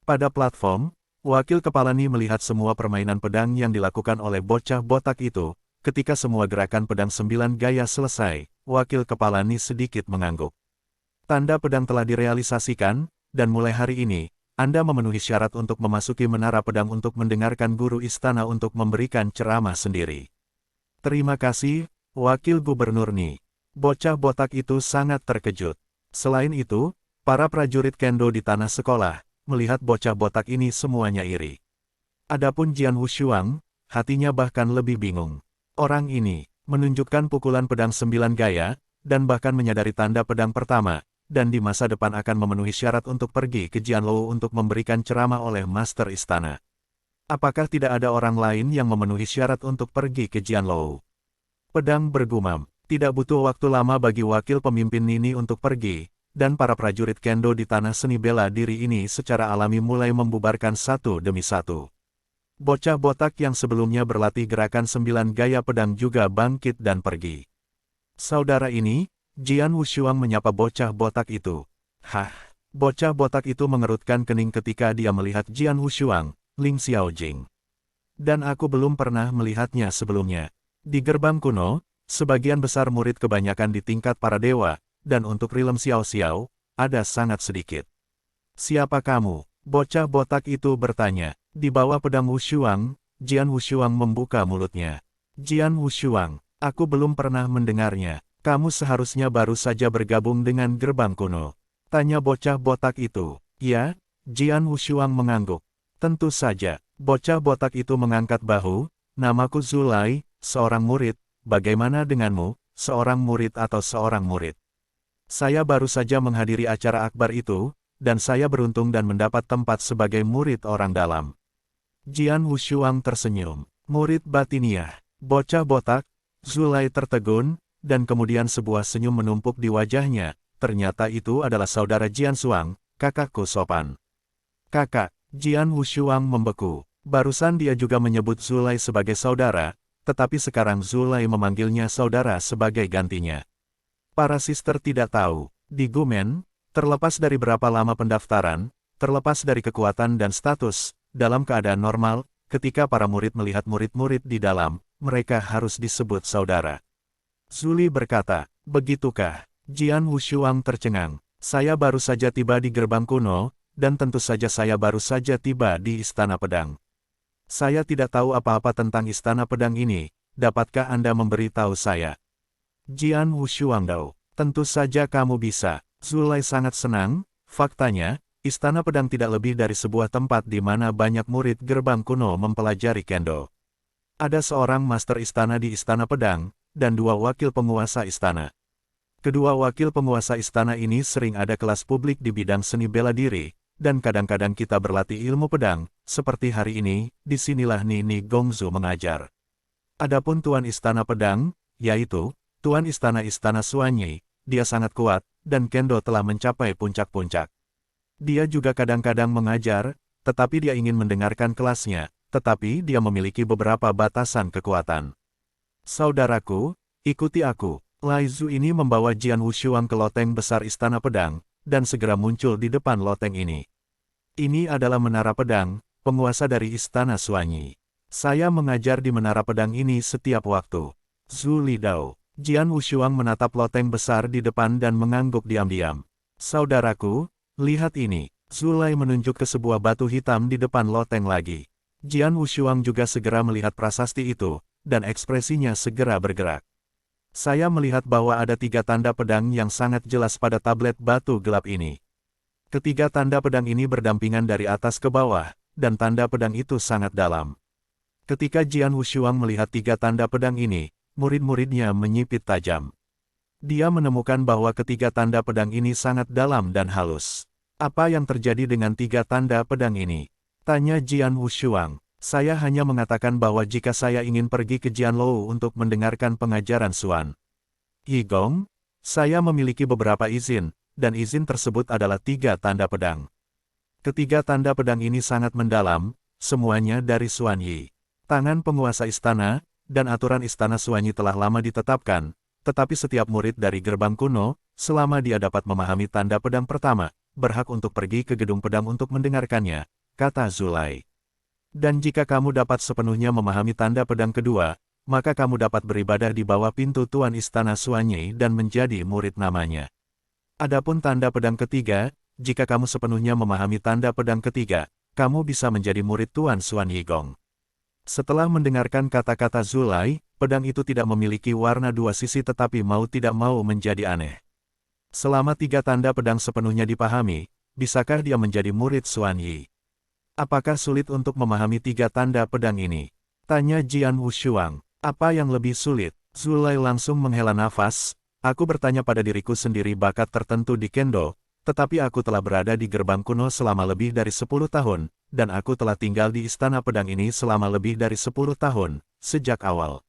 Pada platform, wakil kepala Ni melihat semua permainan pedang yang dilakukan oleh bocah botak itu. Ketika semua gerakan pedang 9 gaya selesai, wakil kepala Ni sedikit mengangguk. Tanda pedang telah direalisasikan, dan mulai hari ini, Anda memenuhi syarat untuk memasuki menara pedang untuk mendengarkan guru istana untuk memberikan ceramah sendiri. Terima kasih, Wakil Gubernur Ni. Bocah botak itu sangat terkejut. Selain itu, para prajurit kendo di tanah sekolah, melihat bocah botak ini semuanya iri. Adapun Jian Wushuang, hatinya bahkan lebih bingung. Orang ini, menunjukkan pukulan pedang 9 gaya, dan bahkan menyadari tanda pedang pertama, dan di masa depan akan memenuhi syarat untuk pergi ke Jianlou untuk memberikan ceramah oleh Master Istana. Apakah tidak ada orang lain yang memenuhi syarat untuk pergi ke Jianlou? Pedang bergumam, tidak butuh waktu lama bagi wakil pemimpin Nini untuk pergi, dan para prajurit kendo di tanah seni bela diri ini secara alami mulai membubarkan satu demi satu. Bocah botak yang sebelumnya berlatih gerakan 9 gaya pedang juga bangkit dan pergi. Saudara ini, Jian Wushuang menyapa bocah botak itu. Hah, bocah botak itu mengerutkan kening ketika dia melihat Jian Wushuang, Ling Xiaojing. Dan aku belum pernah melihatnya sebelumnya. Di gerbang kuno, sebagian besar murid kebanyakan di tingkat para dewa, dan untuk Rilem Xiao Xiao, ada sangat sedikit. Siapa kamu? Bocah botak itu bertanya. Di bawah pedang Wushuang, Jian Wushuang membuka mulutnya. Jian Wushuang, aku belum pernah mendengarnya. Kamu seharusnya baru saja bergabung dengan gerbang kuno. Tanya bocah botak itu. Ya, Jian Wushuang mengangguk. Tentu saja, bocah botak itu mengangkat bahu. Namaku Zulai, seorang murid. Bagaimana denganmu, seorang murid atau seorang murid? Saya baru saja menghadiri acara akbar itu, dan saya beruntung dan mendapat tempat sebagai murid orang dalam. Jian Wushuang tersenyum. Murid batiniah. Bocah botak, Zulai tertegun, dan kemudian sebuah senyum menumpuk di wajahnya. Ternyata itu adalah saudara Jian Xuang, kakakku sopan. Kakak, Jian Wushuang membeku. Barusan dia juga menyebut Zulai sebagai saudara, tetapi sekarang Zulai memanggilnya saudara sebagai gantinya. Para sister tidak tahu, di Gumen, terlepas dari berapa lama pendaftaran, terlepas dari kekuatan dan status, dalam keadaan normal, ketika para murid melihat murid-murid di dalam, mereka harus disebut saudara. Zuli berkata, begitukah? Jian Wushuang tercengang. Saya baru saja tiba di gerbang kuno, dan tentu saja saya baru saja tiba di Istana Pedang. Saya tidak tahu apa-apa tentang Istana Pedang ini, dapatkah Anda memberitahu saya? Jian Wushuang dao, tentu saja kamu bisa. Zulai sangat senang, faktanya, Istana Pedang tidak lebih dari sebuah tempat di mana banyak murid gerbang kuno mempelajari kendo. Ada seorang master istana di Istana Pedang, dan 2 wakil penguasa istana. Kedua wakil penguasa istana ini sering ada kelas publik di bidang seni bela diri, dan kadang-kadang kita berlatih ilmu pedang, seperti hari ini, disinilah Nini Gongzu mengajar. Adapun Tuan Istana Pedang, yaitu, Tuan Istana Suanyi, dia sangat kuat, dan kendo telah mencapai puncak-puncak. Dia juga kadang-kadang mengajar, tetapi dia ingin mendengarkan kelasnya, tetapi dia memiliki beberapa batasan kekuatan. Saudaraku, ikuti aku. Lai Zu ini membawa Jian Wushuang ke loteng besar Istana Pedang, dan segera muncul di depan loteng ini. Ini adalah Menara Pedang, penguasa dari Istana Suanyi. Saya mengajar di Menara Pedang ini setiap waktu. Zhu Lidao. Jian Wushuang menatap loteng besar di depan dan mengangguk diam-diam. Saudaraku, lihat ini. Zulai menunjuk ke sebuah batu hitam di depan loteng lagi. Jian Wushuang juga segera melihat prasasti itu, dan ekspresinya segera bergerak. Saya melihat bahwa ada 3 tanda pedang yang sangat jelas pada tablet batu gelap ini. Ketiga tanda pedang ini berdampingan dari atas ke bawah, dan tanda pedang itu sangat dalam. Ketika Jian Wushuang melihat 3 tanda pedang ini, murid-muridnya menyipit tajam. Dia menemukan bahwa ketiga tanda pedang ini sangat dalam dan halus. Apa yang terjadi dengan 3 tanda pedang ini? Tanya Jian Wushuang. Saya hanya mengatakan bahwa jika saya ingin pergi ke Jianlou untuk mendengarkan pengajaran Suan Yigong, saya memiliki beberapa izin, dan izin tersebut adalah 3 tanda pedang. Ketiga tanda pedang ini sangat mendalam, semuanya dari Suan Yi. Tangan penguasa istana, dan aturan istana Suan Yi telah lama ditetapkan, tetapi setiap murid dari gerbang kuno, selama dia dapat memahami tanda pedang pertama, berhak untuk pergi ke gedung pedang untuk mendengarkannya, kata Zulai. Dan jika kamu dapat sepenuhnya memahami tanda pedang kedua, maka kamu dapat beribadah di bawah pintu Tuan Istana Suanyi dan menjadi murid namanya. Adapun tanda pedang ketiga, jika kamu sepenuhnya memahami tanda pedang ketiga, kamu bisa menjadi murid Tuan Suan Yigong. Setelah mendengarkan kata-kata Zulai, pedang itu tidak memiliki warna 2 sisi tetapi mau tidak mau menjadi aneh. Selama 3 tanda pedang sepenuhnya dipahami, bisakah dia menjadi murid Suan Yi? Apakah sulit untuk memahami 3 tanda pedang ini? Tanya Jian Wushuang. Apa yang lebih sulit? Zulai langsung menghela nafas. Aku bertanya pada diriku sendiri bakat tertentu di kendo, tetapi aku telah berada di gerbang kuno selama lebih dari 10 tahun, dan aku telah tinggal di Istana Pedang ini selama lebih dari 10 tahun, sejak awal.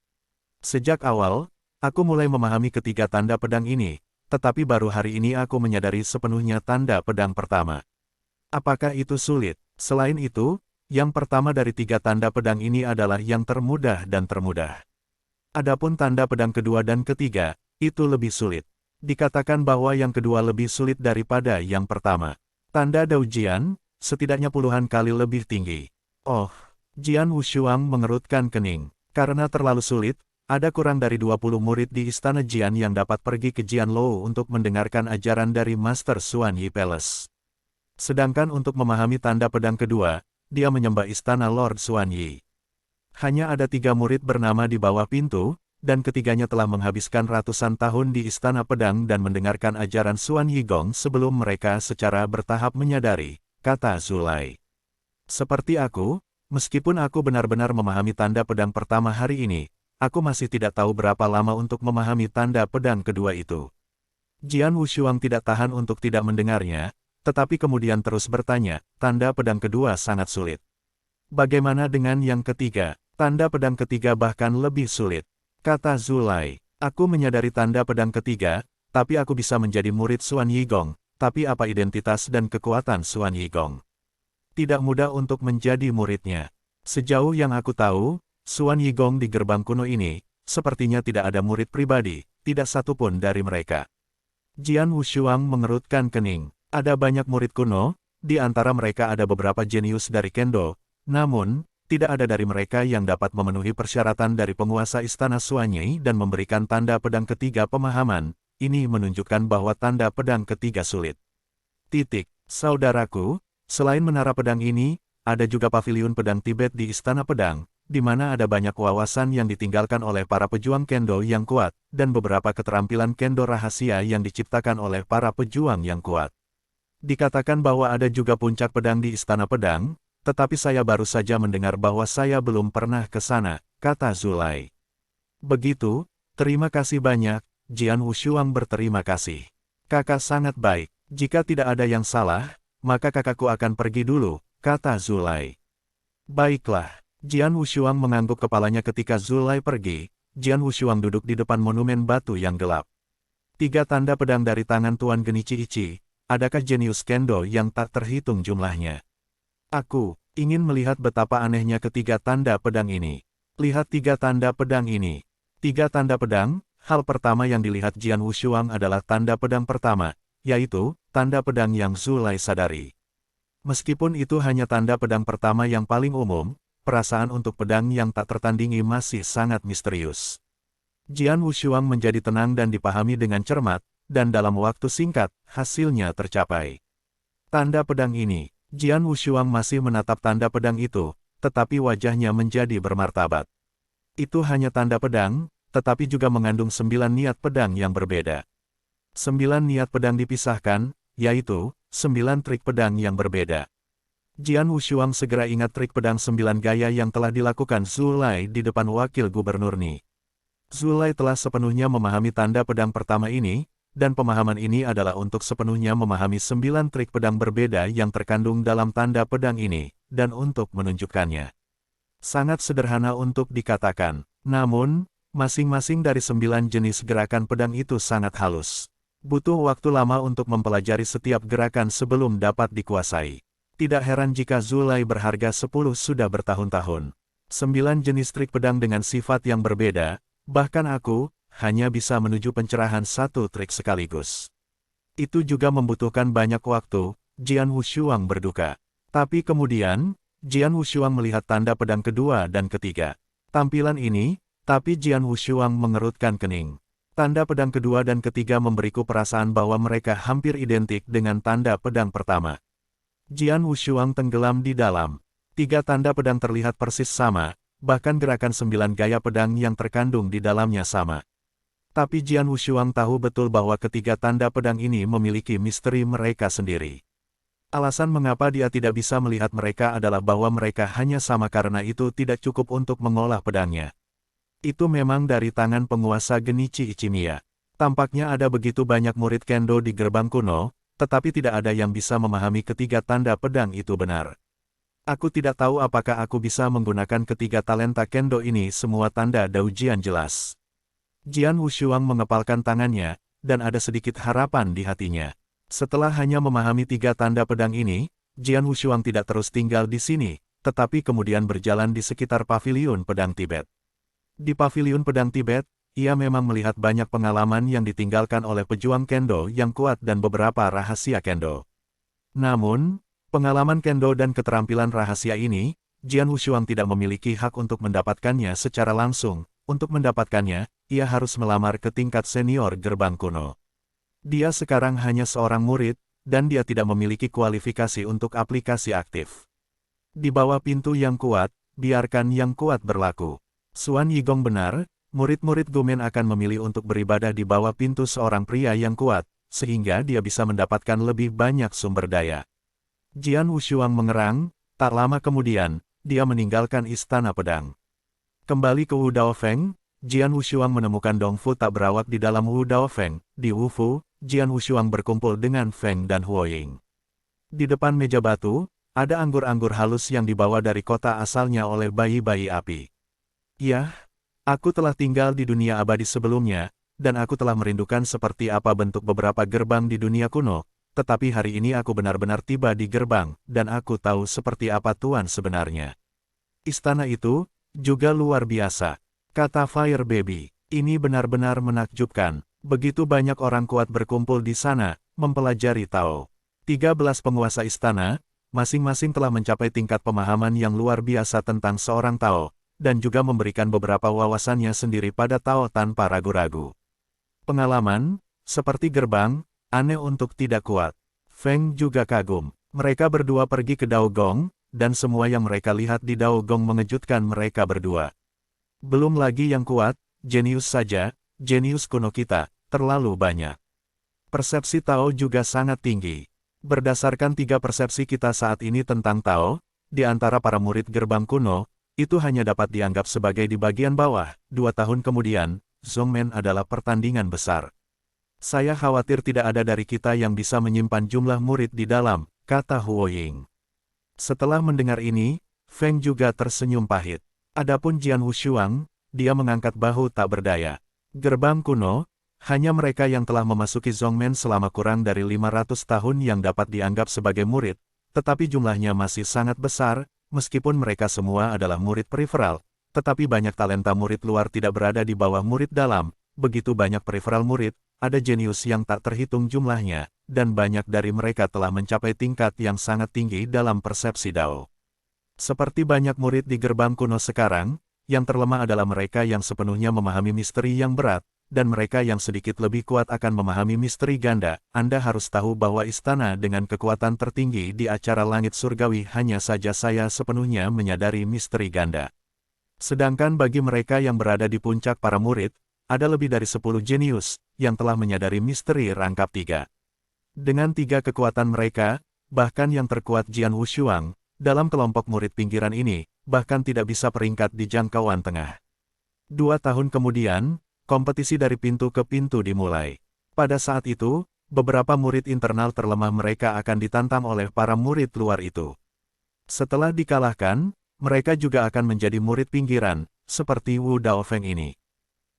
Sejak awal, aku mulai memahami ketiga tanda pedang ini, tetapi baru hari ini aku menyadari sepenuhnya tanda pedang pertama. Apakah itu sulit? Selain itu, yang pertama dari 3 tanda pedang ini adalah yang termudah dan termudah. Adapun tanda pedang kedua dan ketiga, Itu lebih sulit. Dikatakan bahwa yang kedua lebih sulit daripada yang pertama. Tanda Doujian, setidaknya puluhan kali lebih tinggi. Oh, Jian Wushuang mengerutkan kening. Karena terlalu sulit, ada kurang dari 20 murid di Istana Jian yang dapat pergi ke Jianlou untuk mendengarkan ajaran dari Master Xuan Yi Palace. Sedangkan untuk memahami tanda pedang kedua, dia menyembah Istana Lord Xuan Yi. Hanya ada 3 murid bernama di bawah pintu, dan ketiganya telah menghabiskan ratusan tahun di Istana Pedang dan mendengarkan ajaran Xuan Yigong sebelum mereka secara bertahap menyadari, kata Zulai. Seperti aku, meskipun aku benar-benar memahami tanda pedang pertama hari ini, aku masih tidak tahu berapa lama untuk memahami tanda pedang kedua itu. Jian Wushuang tidak tahan untuk tidak mendengarnya, tetapi kemudian terus bertanya, tanda pedang kedua sangat sulit. Bagaimana dengan yang ketiga? Tanda pedang ketiga bahkan lebih sulit. Kata Zulai, aku menyadari tanda pedang ketiga, tapi aku bisa menjadi murid Xuan Yigong, tapi apa identitas dan kekuatan Xuan Yigong? Tidak mudah untuk menjadi muridnya. Sejauh yang aku tahu, Xuan Yigong di gerbang kuno ini, sepertinya tidak ada murid pribadi, tidak satupun dari mereka. Jian Wushuang mengerutkan kening. Ada banyak murid kuno, di antara mereka ada beberapa jenius dari Kendo, namun, tidak ada dari mereka yang dapat memenuhi persyaratan dari penguasa Istana Xuan Yi dan memberikan tanda pedang ketiga pemahaman. Ini menunjukkan bahwa tanda pedang ketiga sulit. Saudaraku, selain menara pedang ini, ada juga paviliun pedang Tibet di Istana Pedang, di mana ada banyak wawasan yang ditinggalkan oleh para pejuang Kendo yang kuat, dan beberapa keterampilan Kendo rahasia yang diciptakan oleh para pejuang yang kuat. Dikatakan bahwa ada juga puncak pedang di Istana Pedang, tetapi saya baru saja mendengar bahwa saya belum pernah ke sana, kata Zulai. Begitu, terima kasih banyak, Jian Wushuang berterima kasih. Kakak sangat baik, jika tidak ada yang salah, maka kakakku akan pergi dulu, kata Zulai. Baiklah, Jian Wushuang mengangguk kepalanya ketika Zulai pergi. Jian Wushuang duduk di depan monumen batu yang gelap. 3 tanda pedang dari tangan Tuan Genichi Ichi, adakah jenius Kendo yang tak terhitung jumlahnya? Aku ingin melihat betapa anehnya ketiga tanda pedang ini. Lihat 3 tanda pedang ini. 3 tanda pedang, hal pertama yang dilihat Jian Wushuang adalah tanda pedang pertama, yaitu, tanda pedang yang Zulai sadari. Meskipun itu hanya tanda pedang pertama yang paling umum, perasaan untuk pedang yang tak tertandingi masih sangat misterius. Jian Wushuang menjadi tenang dan dipahami dengan cermat, dan dalam waktu singkat, hasilnya tercapai. Tanda pedang ini. Jian Wushuang masih menatap tanda pedang itu, tetapi wajahnya menjadi bermartabat. Itu hanya tanda pedang, tetapi juga mengandung 9 niat pedang yang berbeda. 9 niat pedang dipisahkan, yaitu, 9 trik pedang yang berbeda. Jian Wushuang segera ingat trik pedang 9 gaya yang telah dilakukan Zulai di depan wakil gubernur Ni. Zulai telah sepenuhnya memahami tanda pedang pertama ini, dan pemahaman ini adalah untuk sepenuhnya memahami 9 trik pedang berbeda yang terkandung dalam tanda pedang ini, dan untuk menunjukkannya. Sangat sederhana untuk dikatakan, namun, masing-masing dari 9 jenis gerakan pedang itu sangat halus. Butuh waktu lama untuk mempelajari setiap gerakan sebelum dapat dikuasai. Tidak heran jika Zulai berharga 10 sudah bertahun-tahun. 9 jenis trik pedang dengan sifat yang berbeda, bahkan aku, hanya bisa menuju pencerahan 1 trik sekaligus. Itu juga membutuhkan banyak waktu, Jian Wushuang berduka. Tapi kemudian, Jian Wushuang melihat tanda pedang kedua dan ketiga. Tampilan ini, tapi Jian Wushuang mengerutkan kening. Tanda pedang kedua dan ketiga memberiku perasaan bahwa mereka hampir identik dengan tanda pedang pertama. Jian Wushuang tenggelam di dalam. 3 tanda pedang terlihat persis sama, bahkan gerakan 9 gaya pedang yang terkandung di dalamnya sama. Tapi Jian Wushuang tahu betul bahwa ketiga tanda pedang ini memiliki misteri mereka sendiri. Alasan mengapa dia tidak bisa melihat mereka adalah bahwa mereka hanya sama karena itu tidak cukup untuk mengolah pedangnya. Itu memang dari tangan penguasa Genichi Ichimiya. Tampaknya ada begitu banyak murid Kendo di gerbang kuno, tetapi tidak ada yang bisa memahami ketiga tanda pedang itu benar. Aku tidak tahu apakah aku bisa menggunakan ketiga talenta Kendo ini semua tanda Doujian jelas. Jian Wushuang mengepalkan tangannya, dan ada sedikit harapan di hatinya. Setelah hanya memahami 3 tanda pedang ini, Jian Wushuang tidak terus tinggal di sini, tetapi kemudian berjalan di sekitar paviliun pedang Tibet. Di paviliun pedang Tibet, ia memang melihat banyak pengalaman yang ditinggalkan oleh pejuang kendo yang kuat dan beberapa rahasia kendo. Namun, pengalaman kendo dan keterampilan rahasia ini, Jian Wushuang tidak memiliki hak untuk mendapatkannya secara langsung. Untuk mendapatkannya, ia harus melamar ke tingkat senior gerbang kuno. Dia sekarang hanya seorang murid, dan dia tidak memiliki kualifikasi untuk aplikasi aktif. Di bawah pintu yang kuat, biarkan yang kuat berlaku. Xuan Yigong benar, murid-murid Gumen akan memilih untuk beribadah di bawah pintu seorang pria yang kuat, sehingga dia bisa mendapatkan lebih banyak sumber daya. Jian Wushuang mengerang, tak lama kemudian, dia meninggalkan istana pedang. Kembali ke Wu Daofeng, Jian Wushuang menemukan Dong Fu tak berawak di dalam Wu Daofeng. Di Wu Fu, Jian Wushuang berkumpul dengan Feng dan Huo Ying. Di depan meja batu, ada anggur-anggur halus yang dibawa dari kota asalnya oleh bayi-bayi api. Yah, aku telah tinggal di dunia abadi sebelumnya, dan aku telah merindukan seperti apa bentuk beberapa gerbang di dunia kuno, tetapi hari ini aku benar-benar tiba di gerbang, dan aku tahu seperti apa Tuan sebenarnya. Istana itu juga luar biasa, kata Fire Baby. Ini benar-benar menakjubkan, begitu banyak orang kuat berkumpul di sana, mempelajari Tao. 13 penguasa istana, masing-masing telah mencapai tingkat pemahaman yang luar biasa tentang seorang Tao, dan juga memberikan beberapa wawasannya sendiri pada Tao tanpa ragu-ragu. Pengalaman, seperti gerbang, aneh untuk tidak kuat. Feng juga kagum. Mereka berdua pergi ke Dao Gong, dan semua yang mereka lihat di Dao Gong mengejutkan mereka berdua. Belum lagi yang kuat, jenius saja, jenius kuno kita, terlalu banyak. Persepsi Tao juga sangat tinggi. Berdasarkan 3 persepsi kita saat ini tentang Tao, di antara para murid gerbang kuno, itu hanya dapat dianggap sebagai di bagian bawah. 2 tahun kemudian, Zhongmen adalah pertandingan besar. Saya khawatir tidak ada dari kita yang bisa menyimpan jumlah murid di dalam, kata Huo Ying. Setelah mendengar ini, Feng juga tersenyum pahit. Adapun Jian Wushuang, dia mengangkat bahu tak berdaya. Gerbang kuno, hanya mereka yang telah memasuki Zhongmen selama kurang dari 500 tahun yang dapat dianggap sebagai murid, tetapi jumlahnya masih sangat besar. Meskipun mereka semua adalah murid periferal, tetapi banyak talenta murid luar tidak berada di bawah murid dalam. Begitu banyak periferal murid, ada jenius yang tak terhitung jumlahnya, dan banyak dari mereka telah mencapai tingkat yang sangat tinggi dalam persepsi Dao. Seperti banyak murid di gerbang kuno sekarang, yang terlemah adalah mereka yang sepenuhnya memahami misteri yang berat, dan mereka yang sedikit lebih kuat akan memahami misteri ganda. Anda harus tahu bahwa istana dengan kekuatan tertinggi di acara langit surgawi hanya saja saya sepenuhnya menyadari misteri ganda. Sedangkan bagi mereka yang berada di puncak para murid, ada lebih dari 10 jenius yang telah menyadari misteri rangkap 3. Dengan 3 kekuatan mereka, bahkan yang terkuat Jian Wushuang, dalam kelompok murid pinggiran ini, bahkan tidak bisa peringkat di jangkauan tengah. 2 tahun kemudian, kompetisi dari pintu ke pintu dimulai. Pada saat itu, beberapa murid internal terlemah mereka akan ditantang oleh para murid luar itu. Setelah dikalahkan, mereka juga akan menjadi murid pinggiran, seperti Wu Daofeng ini.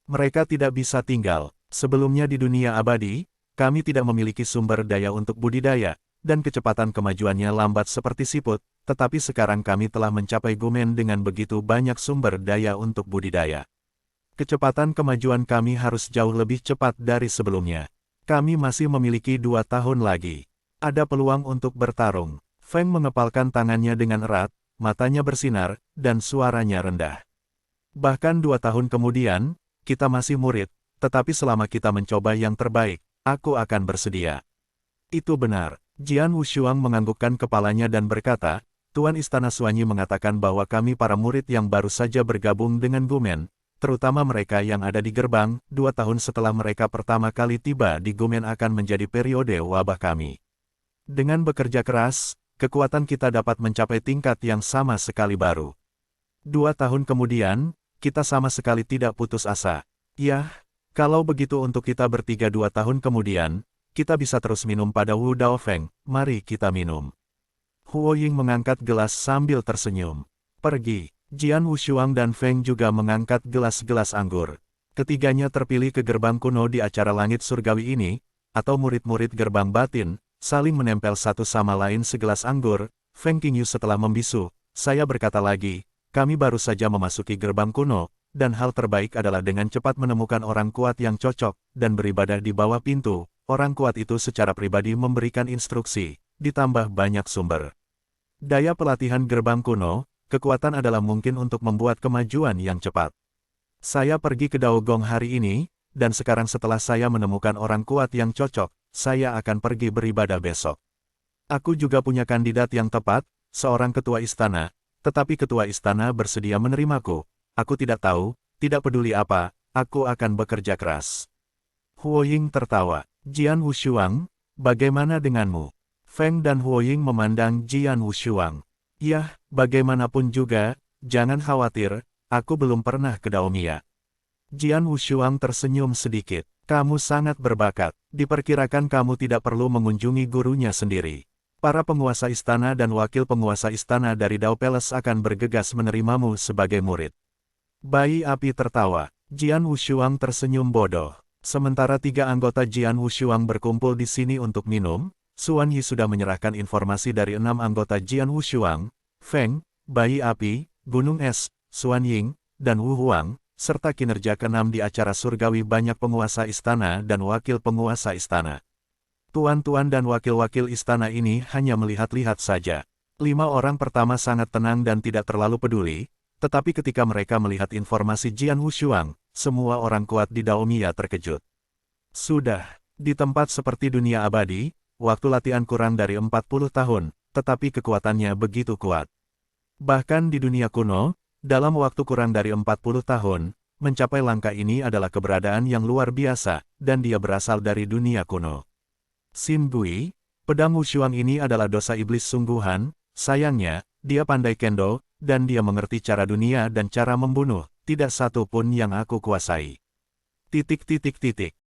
Mereka tidak bisa tinggal. Sebelumnya di dunia abadi, kami tidak memiliki sumber daya untuk budidaya, dan kecepatan kemajuannya lambat seperti siput, tetapi sekarang kami telah mencapai Gumen dengan begitu banyak sumber daya untuk budidaya. Kecepatan kemajuan kami harus jauh lebih cepat dari sebelumnya. Kami masih memiliki 2 tahun lagi. Ada peluang untuk bertarung. Feng mengepalkan tangannya dengan erat, matanya bersinar, dan suaranya rendah. Bahkan 2 tahun kemudian, kita masih murid, tetapi selama kita mencoba yang terbaik, aku akan bersedia. Itu benar. Jian Wushuang menganggukkan kepalanya dan berkata, Tuan Istana Suanyi mengatakan bahwa kami para murid yang baru saja bergabung dengan Gumen, terutama mereka yang ada di gerbang, 2 tahun setelah mereka pertama kali tiba di Gumen akan menjadi periode wabah kami. Dengan bekerja keras, kekuatan kita dapat mencapai tingkat yang sama sekali baru. 2 tahun kemudian, kita sama sekali tidak putus asa. Yah, kalau begitu untuk kita bertiga 2 tahun kemudian, kita bisa terus minum pada Wu Daofeng, mari kita minum. Huo Ying mengangkat gelas sambil tersenyum. Pergi. Jian Wushuang dan Feng juga mengangkat gelas-gelas anggur. Ketiganya terpilih ke gerbang kuno di acara langit surgawi ini, atau murid-murid gerbang batin, saling menempel satu sama lain segelas anggur. Feng Qingyu setelah membisu, saya berkata lagi, kami baru saja memasuki gerbang kuno, dan hal terbaik adalah dengan cepat menemukan orang kuat yang cocok, dan beribadah di bawah pintu. Orang kuat itu secara pribadi memberikan instruksi, ditambah banyak sumber daya pelatihan gerbang kuno. Kekuatan adalah mungkin untuk membuat kemajuan yang cepat. Saya pergi ke Daogong hari ini, dan sekarang setelah saya menemukan orang kuat yang cocok, saya akan pergi beribadah besok. Aku juga punya kandidat yang tepat, seorang ketua istana, tetapi ketua istana bersedia menerimaku. Aku tidak tahu, tidak peduli apa, aku akan bekerja keras. Huo Ying tertawa. Jian Wushuang, bagaimana denganmu? Feng dan Huo Ying memandang Jian Wushuang. Yah, bagaimanapun juga, jangan khawatir, aku belum pernah ke Daomia. Jian Wushuang tersenyum sedikit. Kamu sangat berbakat. Diperkirakan kamu tidak perlu mengunjungi gurunya sendiri. Para penguasa istana dan wakil penguasa istana dari Dao Palace akan bergegas menerimamu sebagai murid. Bayi api tertawa. Jian Wushuang tersenyum bodoh. Sementara 3 anggota Jian Wushuang berkumpul di sini untuk minum, Xuan Yi sudah menyerahkan informasi dari 6 anggota Jian Wushuang, Feng, Bayi Api, Gunung Es, Xuan Ying, dan Wu Huang, serta kinerja ke-6 di acara surgawi banyak penguasa istana dan wakil penguasa istana. Tuan-tuan dan wakil-wakil istana ini hanya melihat-lihat saja. 5 orang pertama sangat tenang dan tidak terlalu peduli, tetapi ketika mereka melihat informasi Jian Wushuang, semua orang kuat di Daomia terkejut. Sudah, di tempat seperti dunia abadi, waktu latihan kurang dari 40 tahun, tetapi kekuatannya begitu kuat. Bahkan di dunia kuno, dalam waktu kurang dari 40 tahun, mencapai langkah ini adalah keberadaan yang luar biasa, dan dia berasal dari dunia kuno. Xin Gui, pedang Wushuang ini adalah dosa iblis sungguhan, sayangnya, dia pandai kendo, dan dia mengerti cara dunia dan cara membunuh, tidak satu pun yang aku kuasai.